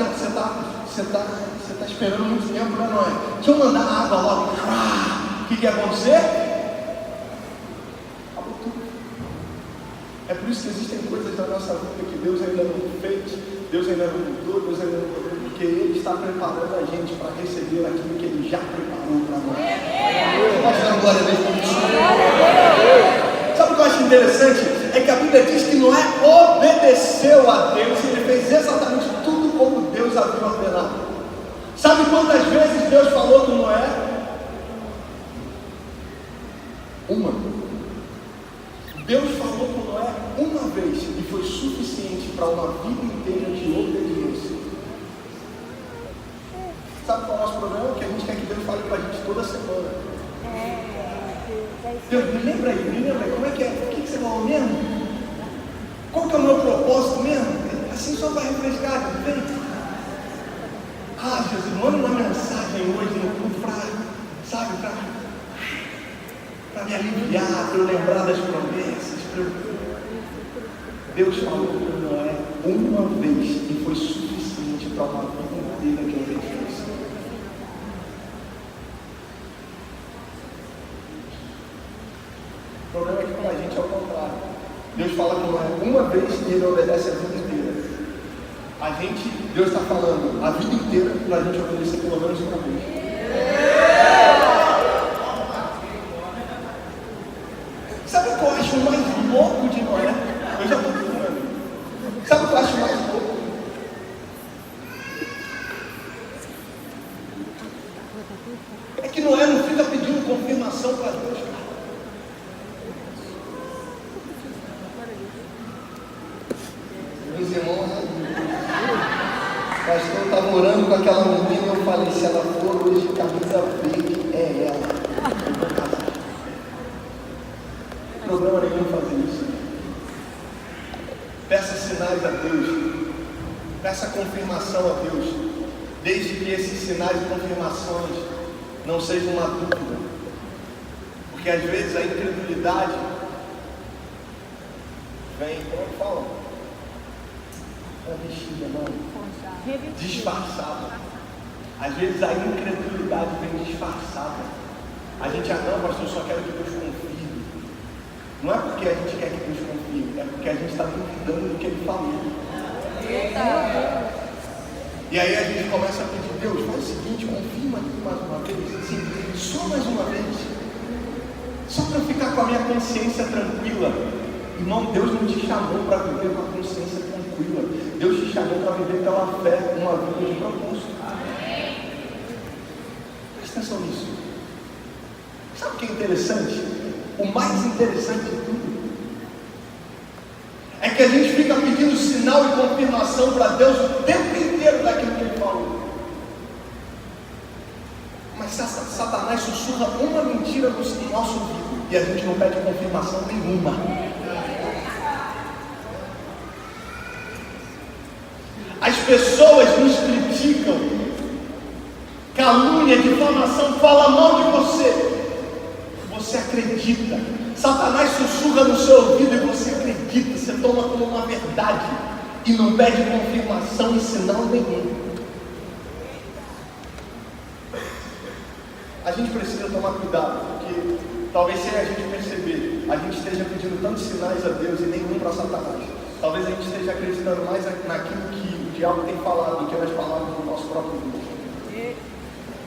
esperando muito tempo, né, Noé? Deixa eu mandar água logo. O que ia acontecer? Acabou tudo. É por isso que existem coisas na nossa vida que Deus ainda não fez, Deus ainda não mudou, Deus ainda não mudou, porque Ele está preparando a gente para receber aquilo que Ele já preparou para nós. Pode dar glória a Deus por isso? Sabe o que eu acho interessante? É que a Bíblia diz que Noé obedeceu a Deus, ele fez exatamente tudo como Deus havia ordenado. Sabe quantas vezes Deus falou com Noé? Uma. esteja de obediência. Sabe qual é o nosso problema? Que a gente quer que Deus fale para a gente toda semana. Deus, me lembra aí, como é que é? O que você falou mesmo? Qual que é o meu propósito mesmo? Assim só para refrescar, vem. Jesus, manda uma mensagem hoje no culto para me aliviar, para eu lembrar das promessas. Deus falou com Noé uma vez e foi suficiente para uma vida inteira que eu vejo. O problema é que com a gente é o contrário. Deus fala com Noé uma vez e ele obedece a vida inteira. Deus está falando a vida inteira para a gente obedecer pelo menos uma vez. Sabe o que eu acho mais louco de Noé? Eu já estou terminando. Sabe o que eu acho mais louco? É que Noé não fica pedindo confirmação para Deus, cara. Meus irmãos, o pastor estava orando com aquela menina e eu falei, se ela for hoje camisa verde, é ela. Não tem problema nenhum fazer isso. Peça sinais a Deus. Peça confirmação a Deus. Desde que esses sinais e confirmações não sejam uma dúvida. Porque às vezes a incredulidade vem, como fala? Disfarçada. Às vezes a incredulidade vem disfarçada. A gente, não, pastor, eu só quero que Deus confie. Não é porque a gente quer que Deus confie, é porque a gente está duvidando do que Ele falou. E aí a gente começa a pedir, Deus, faz o seguinte, confirma aqui mais uma vez, assim, só mais uma vez. Só para eu ficar com a minha consciência tranquila. Irmão, Deus não te chamou para viver com a consciência tranquila. Deus te chamou para viver pela fé, uma vida de propósito. Presta atenção nisso. Sabe o que é interessante? O mais interessante de tudo é que a gente fica pedindo sinal e confirmação para Deus o tempo inteiro daquilo que Ele falou. Mas Satanás sussurra uma mentira no nosso ouvido e a gente não pede confirmação nenhuma. As pessoas nos criticam, calúnia, difamação, fala mal de você. Você acredita. Satanás sussurra no seu ouvido e você acredita. Você toma como uma verdade e não pede confirmação e sinal nenhum. A gente precisa tomar cuidado, porque talvez sem a gente perceber, a gente esteja pedindo tantos sinais a Deus e nenhum para Satanás. Talvez a gente esteja acreditando mais naquilo que o diabo tem falado do que nas palavras do nosso próprio Deus.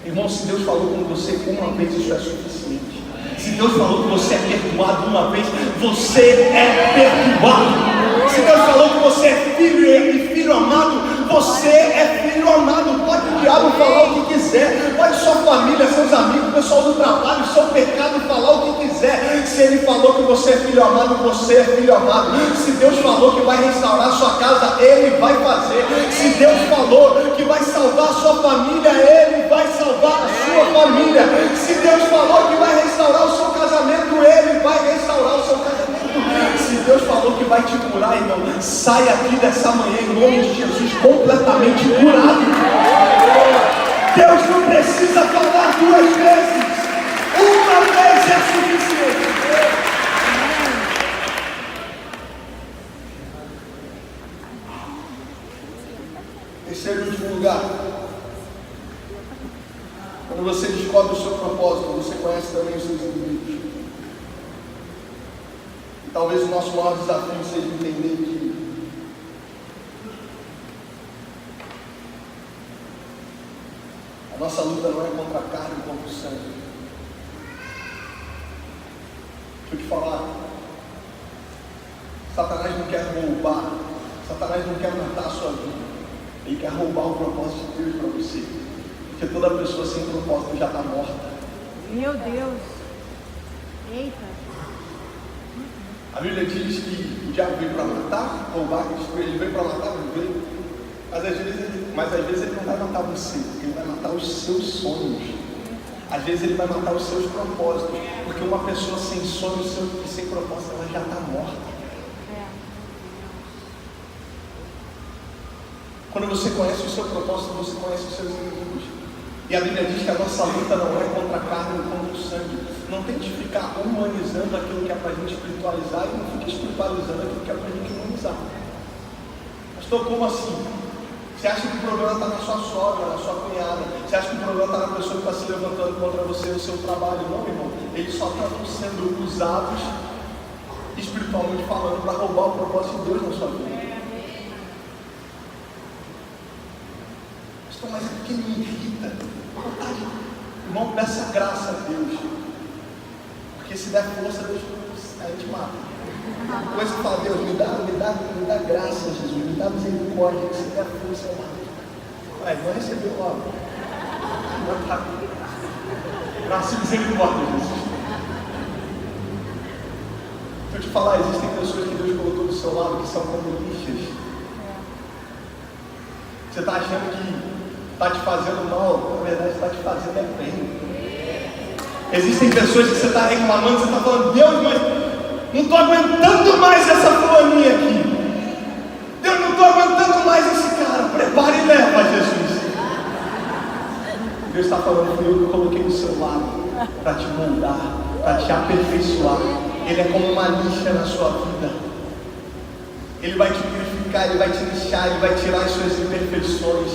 Irmão, se Deus falou com você uma vez, isso é suficiente. Se Deus falou que você é perdoado uma vez, você é perdoado. Se Deus falou que você é filho e filho amado, você é filho amado. Pode o diabo falar o que quiser, pode sua família, seus amigos, o pessoal do trabalho, seu pecado falar o que quiser. Se Ele falou que você é filho amado, você é filho amado. Se Deus falou que vai restaurar sua casa, Ele vai fazer. Se Deus falou que vai salvar a sua família, Ele vai salvar a sua família. Se Deus falou que vai restaurar o seu casamento, Ele vai restaurar o seu casamento. Se Deus falou que vai te curar, irmão, sai aqui dessa manhã em nome de Jesus completamente curado. Deus não precisa falar duas vezes, uma vez é suficiente. Terceiro e último lugar, quando você descobre o seu propósito, você conhece também os seus inimigos. E talvez o nosso maior desafio seja entender que a nossa luta não é contra a carne e contra o sangue. Deixa eu te falar, Satanás não quer roubar, Satanás não quer matar a sua vida, ele quer roubar o propósito de Deus para você. Porque toda pessoa sem propósito já está morta. Meu Deus. Eita. A Bíblia diz que o diabo veio para matar, roubar, ele veio para matar, ele veio. Mas às vezes ele não vai matar você, ele vai matar os seus sonhos. Às vezes ele vai matar os seus propósitos, porque uma pessoa sem sonho e sem propósito, ela já está morta. Quando você conhece o seu propósito, você conhece os seus inimigos. E a Bíblia diz que a nossa luta não é contra a carne ou contra o sangue. Não tente ficar humanizando aquilo que é para a gente espiritualizar e não fique espiritualizando aquilo que é para a gente humanizar. Pastor, como assim? Você acha que o problema está na sua sogra, na sua cunhada? Você acha que o problema está na pessoa que está se levantando contra você no seu trabalho? Não, irmão. Eles só estão sendo usados, espiritualmente falando, para roubar o propósito de Deus na sua vida. Pastor, mas é que me irrita. Irmão, peça graça a Deus. Porque se der força, Deus a gente mata. Depois que fala, Deus, me dá graça, Jesus, me dá misericórdia, que se der força, eu mato. Aí, não recebeu logo. Graça e misericórdia, Jesus. Deixa eu te falar, existem pessoas que Deus colocou do seu lado que são como lixas. Você está achando que está te fazendo mal, na verdade está te fazendo bem. Existem pessoas que você está reclamando, você está falando, Deus, mas não estou aguentando mais essa fulaninha aqui. Deus, não estou aguentando mais esse cara. Prepare e leva, Jesus. Deus está falando, fui eu que coloquei do seu lado para te moldar, para te aperfeiçoar. Ele é como uma lixa na sua vida. Ele vai te purificar, ele vai te lixar, ele vai tirar as suas imperfeições.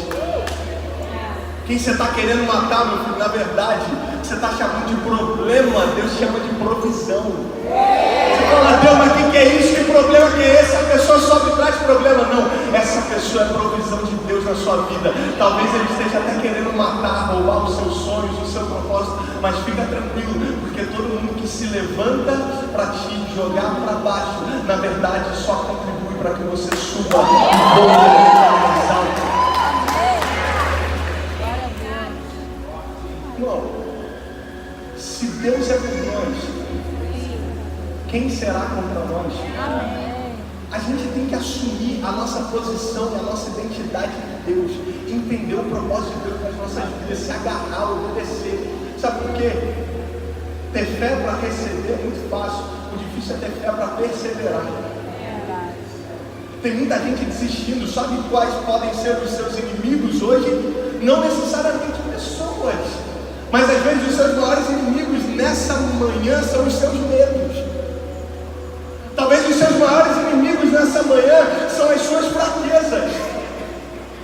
Quem você está querendo matar, meu filho, na verdade, você está chamando de problema, Deus chama de provisão. Você fala, Deus, mas o que é isso? Que problema que é esse? A pessoa só me traz problema. Não, essa pessoa é provisão de Deus na sua vida. Talvez ele esteja até querendo matar, roubar os seus sonhos, o seu propósito, mas fica tranquilo, porque todo mundo que se levanta para te jogar para baixo, na verdade, só contribui para que você suba e voe mais alto. Não, se Deus é por nós, quem será contra nós? A gente tem que assumir a nossa posição e a nossa identidade de Deus, entender o propósito de Deus nas nossas vidas, se agarrar, obedecer. Sabe por quê? Ter fé para receber é muito fácil, o difícil é ter fé para perseverar. Tem muita gente desistindo. Sabe quais podem ser os seus inimigos hoje? Não necessariamente pessoas, mas às vezes os seus maiores inimigos nessa manhã são os seus medos. Talvez os seus maiores inimigos nessa manhã são as suas fraquezas.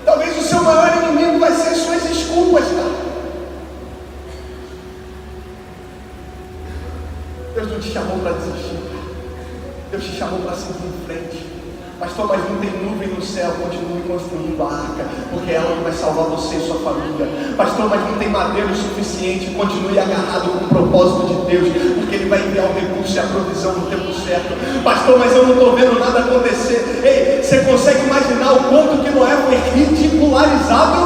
Talvez o seu maior inimigo vai ser as suas desculpas, cara. Deus não te chamou para desistir. Deus te chamou para seguir em frente. Pastor, mas não tem nuvem no céu, continue construindo a arca, porque ela vai salvar você e sua família. Pastor, mas não tem madeira o suficiente, continue agarrado com o propósito de Deus, porque Ele vai enviar o recurso e a provisão no tempo certo. Pastor, mas eu não estou vendo nada acontecer. Ei, você consegue imaginar o quanto que Noé foi ridicularizado?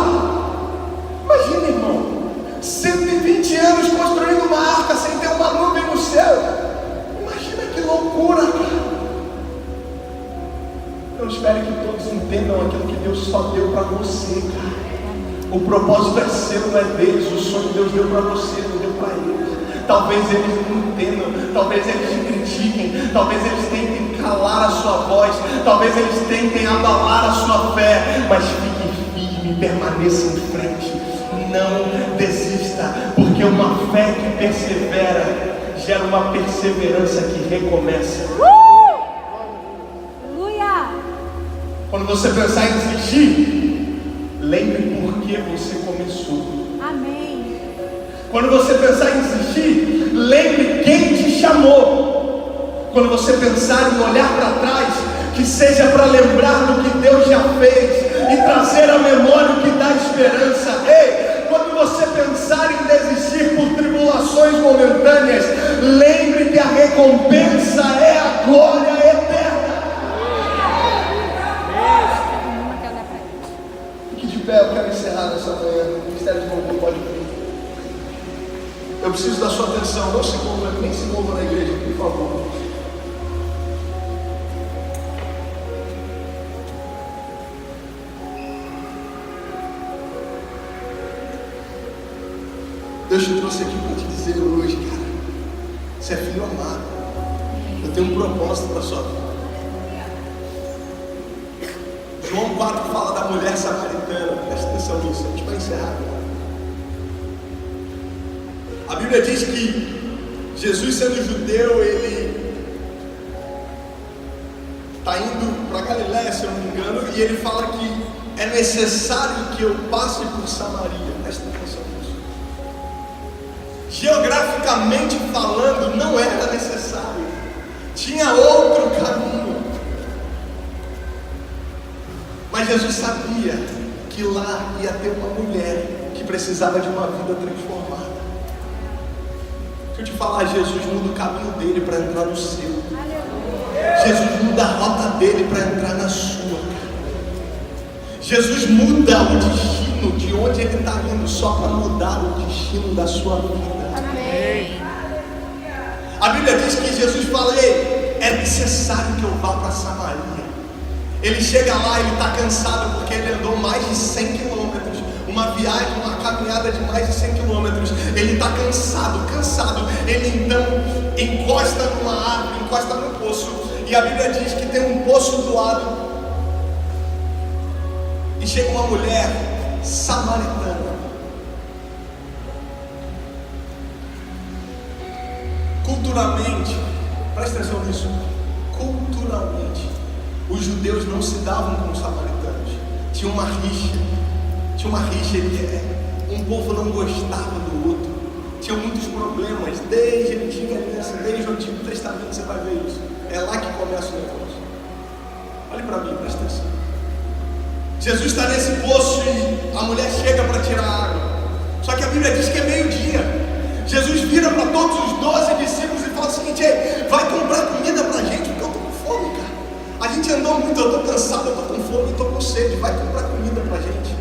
Imagina, irmão, 120 anos construindo uma arca sem ter uma nuvem no céu. Imagina que loucura, cara. Eu espero que todos entendam aquilo que Deus só deu para você, cara. O propósito é seu, não é deles. O sonho que Deus deu para você, não deu para eles. Talvez eles não entendam, talvez eles te critiquem, talvez eles tentem calar a sua voz, talvez eles tentem abalar a sua fé, mas fique firme, permaneça em frente, não desista, porque uma fé que persevera gera uma perseverança que recomeça. Quando você pensar em desistir, lembre por que você começou. Amém. Quando você pensar em desistir, lembre quem te chamou. Quando você pensar em olhar para trás, que seja para lembrar do que Deus já fez e trazer à memória o que dá esperança. Ei, quando você pensar em desistir por tribulações momentâneas, lembre que a recompensa é a glória eterna. Eu quero encerrar nessa manhã. O ministério de louvor pode vir. Eu preciso da sua atenção. Não se envolva, nem se envolva na igreja, por favor. Deus te trouxe aqui para te dizer hoje, cara, você é filho amado. Eu tenho um propósito para a sua vida. João 4 fala da mulher samaritana. Presta atenção nisso, a gente vai encerrar agora. A Bíblia diz que Jesus, sendo judeu, ele está indo para Galiléia, se eu não me engano, e ele fala que é necessário que eu passe por Samaria. Presta atenção nisso. Geograficamente falando, não era necessário, tinha outro caminho. Mas Jesus sabia que lá ia ter uma mulher que precisava de uma vida transformada. Deixa eu te falar, Jesus muda o caminho dele para entrar no seu. Jesus muda a rota dele para entrar na sua. Jesus muda o destino de onde ele está indo só para mudar o destino da sua vida. Amém. A Bíblia diz que Jesus fala: ei, é necessário que eu vá para Samaria. Ele chega lá, ele está cansado porque ele andou mais de 100 quilômetros. Uma viagem, uma caminhada de mais de 100 quilômetros. Ele está cansado. Ele então encosta numa árvore, encosta num poço. E a Bíblia diz que tem um poço do lado. E chega uma mulher samaritana. Culturalmente, presta atenção nisso. Culturalmente, os judeus não se davam com os samaritanos. Tinha uma rixa. Um povo não gostava do outro. Tinha muitos problemas. Desde a antiga aliança, desde o Antigo Testamento, você vai ver isso. É lá que começa o negócio. Olhe para mim, presta atenção. Jesus está nesse poço e a mulher chega para tirar água. Só que a Bíblia diz que é meio-dia. Jesus vira para todos os 12 discípulos e fala o seguinte: ei, vai comprar comida para a gente, porque eu estou com fome, cara. A gente andou muito, eu estou cansado, eu estou com fome, eu estou com sede. Vai comprar comida para a gente.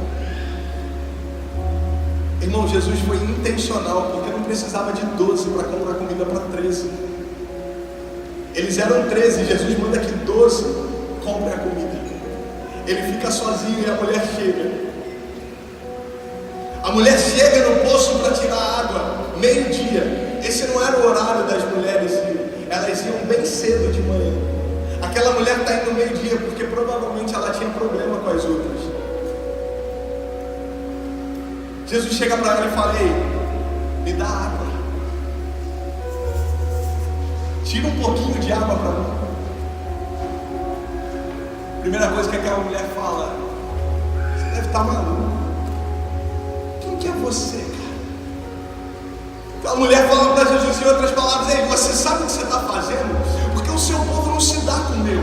Irmão, Jesus foi intencional, porque não precisava de 12 para comprar comida para 13. Eles eram 13, Jesus manda que 12 comprem a comida. Ele fica sozinho e a mulher chega. A mulher chega no poço para tirar água, meio-dia. Esse não era o horário das mulheres ir. Elas iam bem cedo de manhã. Aquela mulher está indo meio-dia porque provavelmente ela tinha problema com as outras. Jesus chega para ela e fala: ei, me dá água. Tira um pouquinho de água para mim. Primeira coisa que aquela mulher fala: você deve estar maluco. Quem que é você, cara? Aquela mulher fala para Jesus em outras palavras: ei, você sabe o que você está fazendo? Porque o seu povo não se dá com o meu.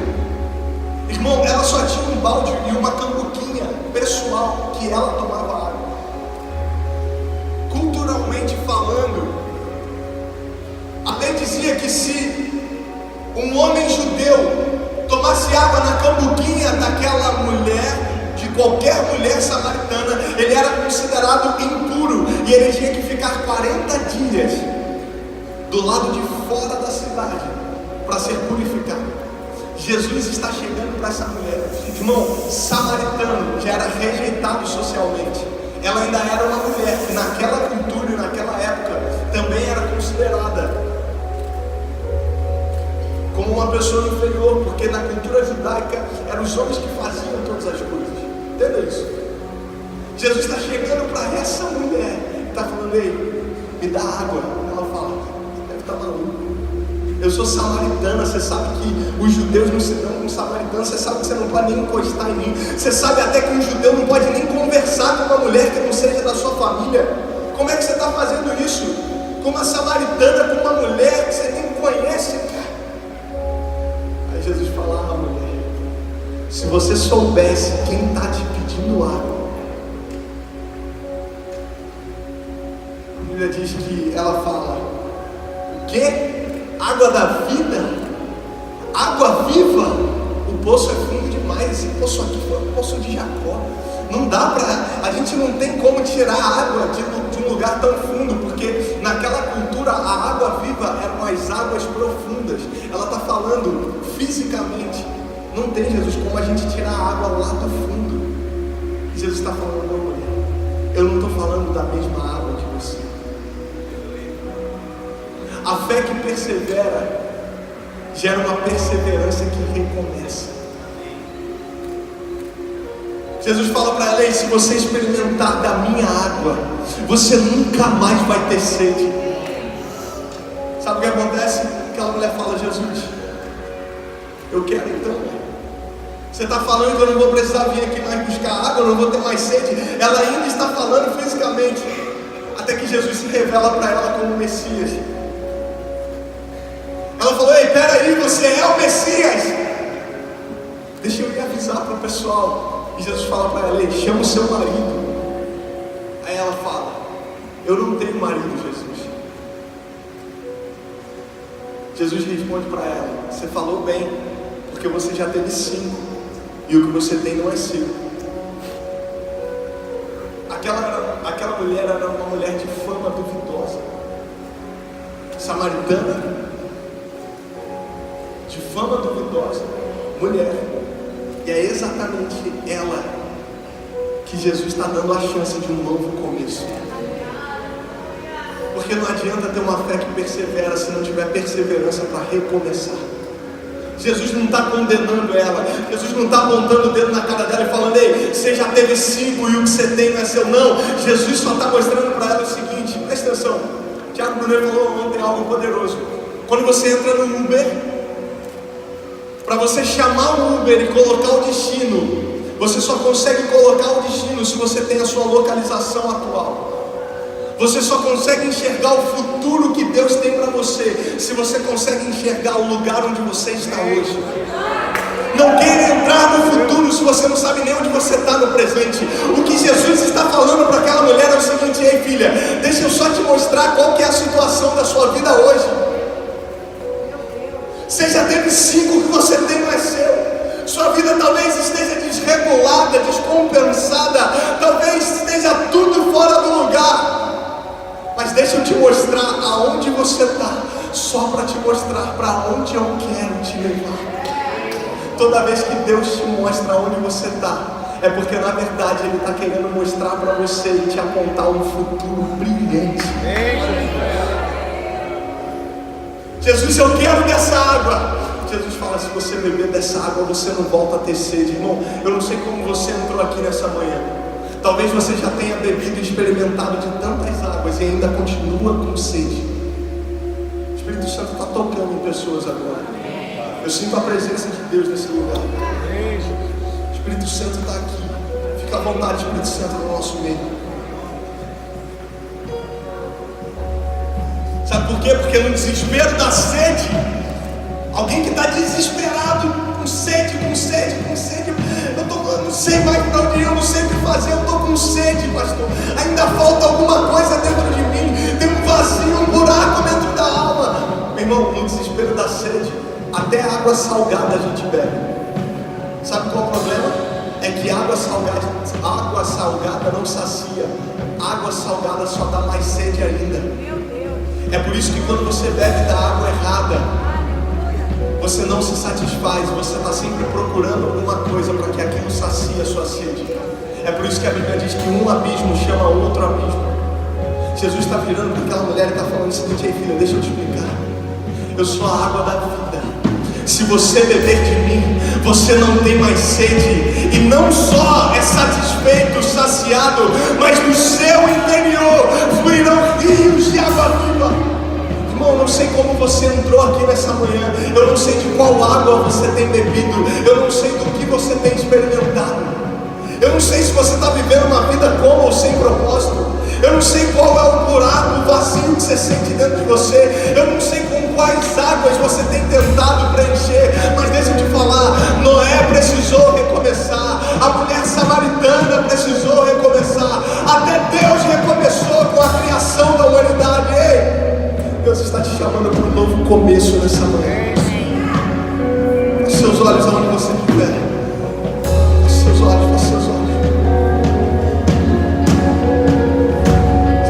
Irmão, ela só tinha um balde e uma cambuquinha pessoal que ela tomava água. Culturalmente falando, até dizia que se um homem judeu tomasse água na cambuquinha daquela mulher, de qualquer mulher samaritana, ele era considerado impuro e ele tinha que ficar 40 dias do lado de fora da cidade para ser purificado. Jesus está chegando para essa mulher. Irmão, samaritano já era rejeitado socialmente. Ela ainda era uma mulher que naquela cultura e naquela época também era considerada como uma pessoa inferior, porque na cultura judaica eram os homens que faziam todas as coisas. Entenda isso. Jesus está chegando para essa mulher e está falando: ei, me dá água. Ela fala: você deve estar maluco. Eu sou samaritana, você sabe que os judeus não se dão com samaritanos, você sabe que você não pode nem encostar em mim, você sabe até que um judeu não pode nem conversar com uma mulher que não seja da sua família. Como é que você está fazendo isso? Com uma samaritana, com uma mulher que você nem conhece, cara? Aí Jesus fala: ah, mulher, se você soubesse quem está te pedindo água. A Bíblia diz que ela fala: o quê? Água da vida, água viva. O poço é fundo demais. Esse poço aqui foi o poço de Jacó. Não dá para, a gente não tem como tirar água de um lugar tão fundo, porque naquela cultura a água viva eram as águas profundas. Ela está falando fisicamente. Não tem, Jesus, como a gente tirar a água lá do fundo. E Jesus está falando: não, mulher, eu não estou falando da mesma água que você. A fé que persevera gera uma perseverança que recomeça. Jesus fala para ela: se você experimentar da minha água, você nunca mais vai ter sede. Sabe o que acontece? Aquela mulher fala: Jesus, eu quero então. Você está falando que eu não vou precisar vir aqui mais buscar água, eu não vou ter mais sede. Ela ainda está falando fisicamente, até que Jesus se revela para ela como Messias. Ela falou: ei, peraí, você é o Messias. Deixa eu ir avisar para o pessoal. E Jesus fala para ela: ei, chama o seu marido. Aí ela fala: eu não tenho marido, Jesus. Jesus responde para ela: você falou bem, porque você já teve 5, e o que você tem não é seu. Aquela mulher era uma mulher de fama duvidosa, samaritana, de fama duvidosa, mulher. E é exatamente ela que Jesus está dando a chance de um novo começo. Porque não adianta ter uma fé que persevera se não tiver perseverança para recomeçar. Jesus não está condenando ela, Jesus não está apontando o dedo na cara dela e falando: ei, você já teve 5 e o que você tem não é seu. Não, Jesus só está mostrando para ela o seguinte: presta atenção. Tiago Brunet falou ontem algo poderoso. Quando você entra no Uber, para você chamar o Uber e colocar o destino, você só consegue colocar o destino se você tem a sua localização atual. Você só consegue enxergar o futuro que Deus tem para você se você consegue enxergar o lugar onde você está hoje. Não queira entrar no futuro se você não sabe nem onde você está no presente. O que Jesus está falando para aquela mulher é o seguinte: ei filha, deixa eu só te mostrar qual que é a situação da sua vida hoje. Você já teve 5, o que você tem não é seu. Sua vida talvez esteja desregulada, descompensada, talvez esteja tudo fora do lugar. Mas deixa eu te mostrar aonde você está, só para te mostrar para onde eu quero te levar. Toda vez que Deus te mostra onde você está, é porque na verdade Ele está querendo mostrar para você e te apontar um futuro brilhante. Jesus, eu quero dessa água. Jesus fala: se você beber dessa água, você não volta a ter sede. Irmão, eu não sei como você entrou aqui nessa manhã. Talvez você já tenha bebido e experimentado de tantas águas e ainda continua com sede. O Espírito Santo está tocando em pessoas agora. Eu sinto a presença de Deus nesse lugar. O Espírito Santo está aqui. Fica à vontade, Espírito Santo, no nosso meio. Sabe por quê? Porque no desespero da sede, alguém que está desesperado, com sede, eu não sei mais para onde ir, eu não sei o que fazer, eu estou com sede, pastor. Ainda falta alguma coisa dentro de mim, tem um vazio, um buraco dentro da alma. Meu irmão, no desespero da sede, até água salgada a gente bebe. Sabe qual é o problema? É que água salgada não sacia, água salgada só dá mais sede ainda. É por isso que quando você bebe da água errada, você não se satisfaz, você está sempre procurando alguma coisa para que aquilo sacie a sua sede. É por isso que a Bíblia diz que um abismo chama outro abismo. Jesus está virando para aquela mulher e está falando o seguinte: ei filha, deixa eu te explicar. Eu sou a água da vida. Se você beber de mim, você não tem mais sede. E não só é satisfeito, saciado, mas no seu interior fluirão rios de água viva. Irmão, eu não sei como você entrou aqui nessa manhã. Eu não sei de qual água você tem bebido. Eu não sei do que você tem experimentado. Eu não sei se você está vivendo uma vida com ou sem propósito. Eu não sei qual é o buraco, o vazio que você sente dentro de você. Eu não sei com quais águas você tem tentado preencher. Mas deixa eu te falar, Noé precisou recomeçar. A mulher samaritana precisou recomeçar. Até Deus recomeçou com a criação da humanidade. Ei, Deus está te chamando para um novo começo nessa manhã. Feche seus olhos aonde você estiver. Feche seus olhos, feche seus olhos.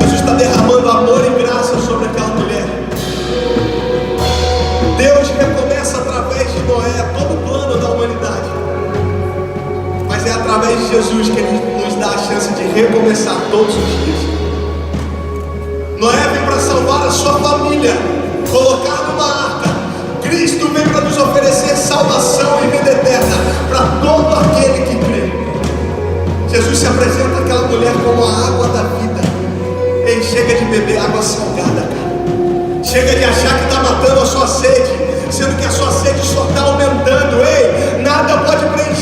Jesus está derramando amor e graça sobre aquela mulher. Deus recomeça através de Noé todo o plano da humanidade. Mas é através de Jesus que Ele nos dá a chance de recomeçar todos os dias. Noé vem para salvar a sua família, colocar numa arca. Cristo vem para nos oferecer salvação e vida eterna para todo aquele que crê. Jesus se apresenta àquela mulher como a água da vida. Ei, chega de beber água salgada, cara. Chega de achar que está matando a sua sede, sendo que a sua sede só está aumentando. Ei, nada pode preencher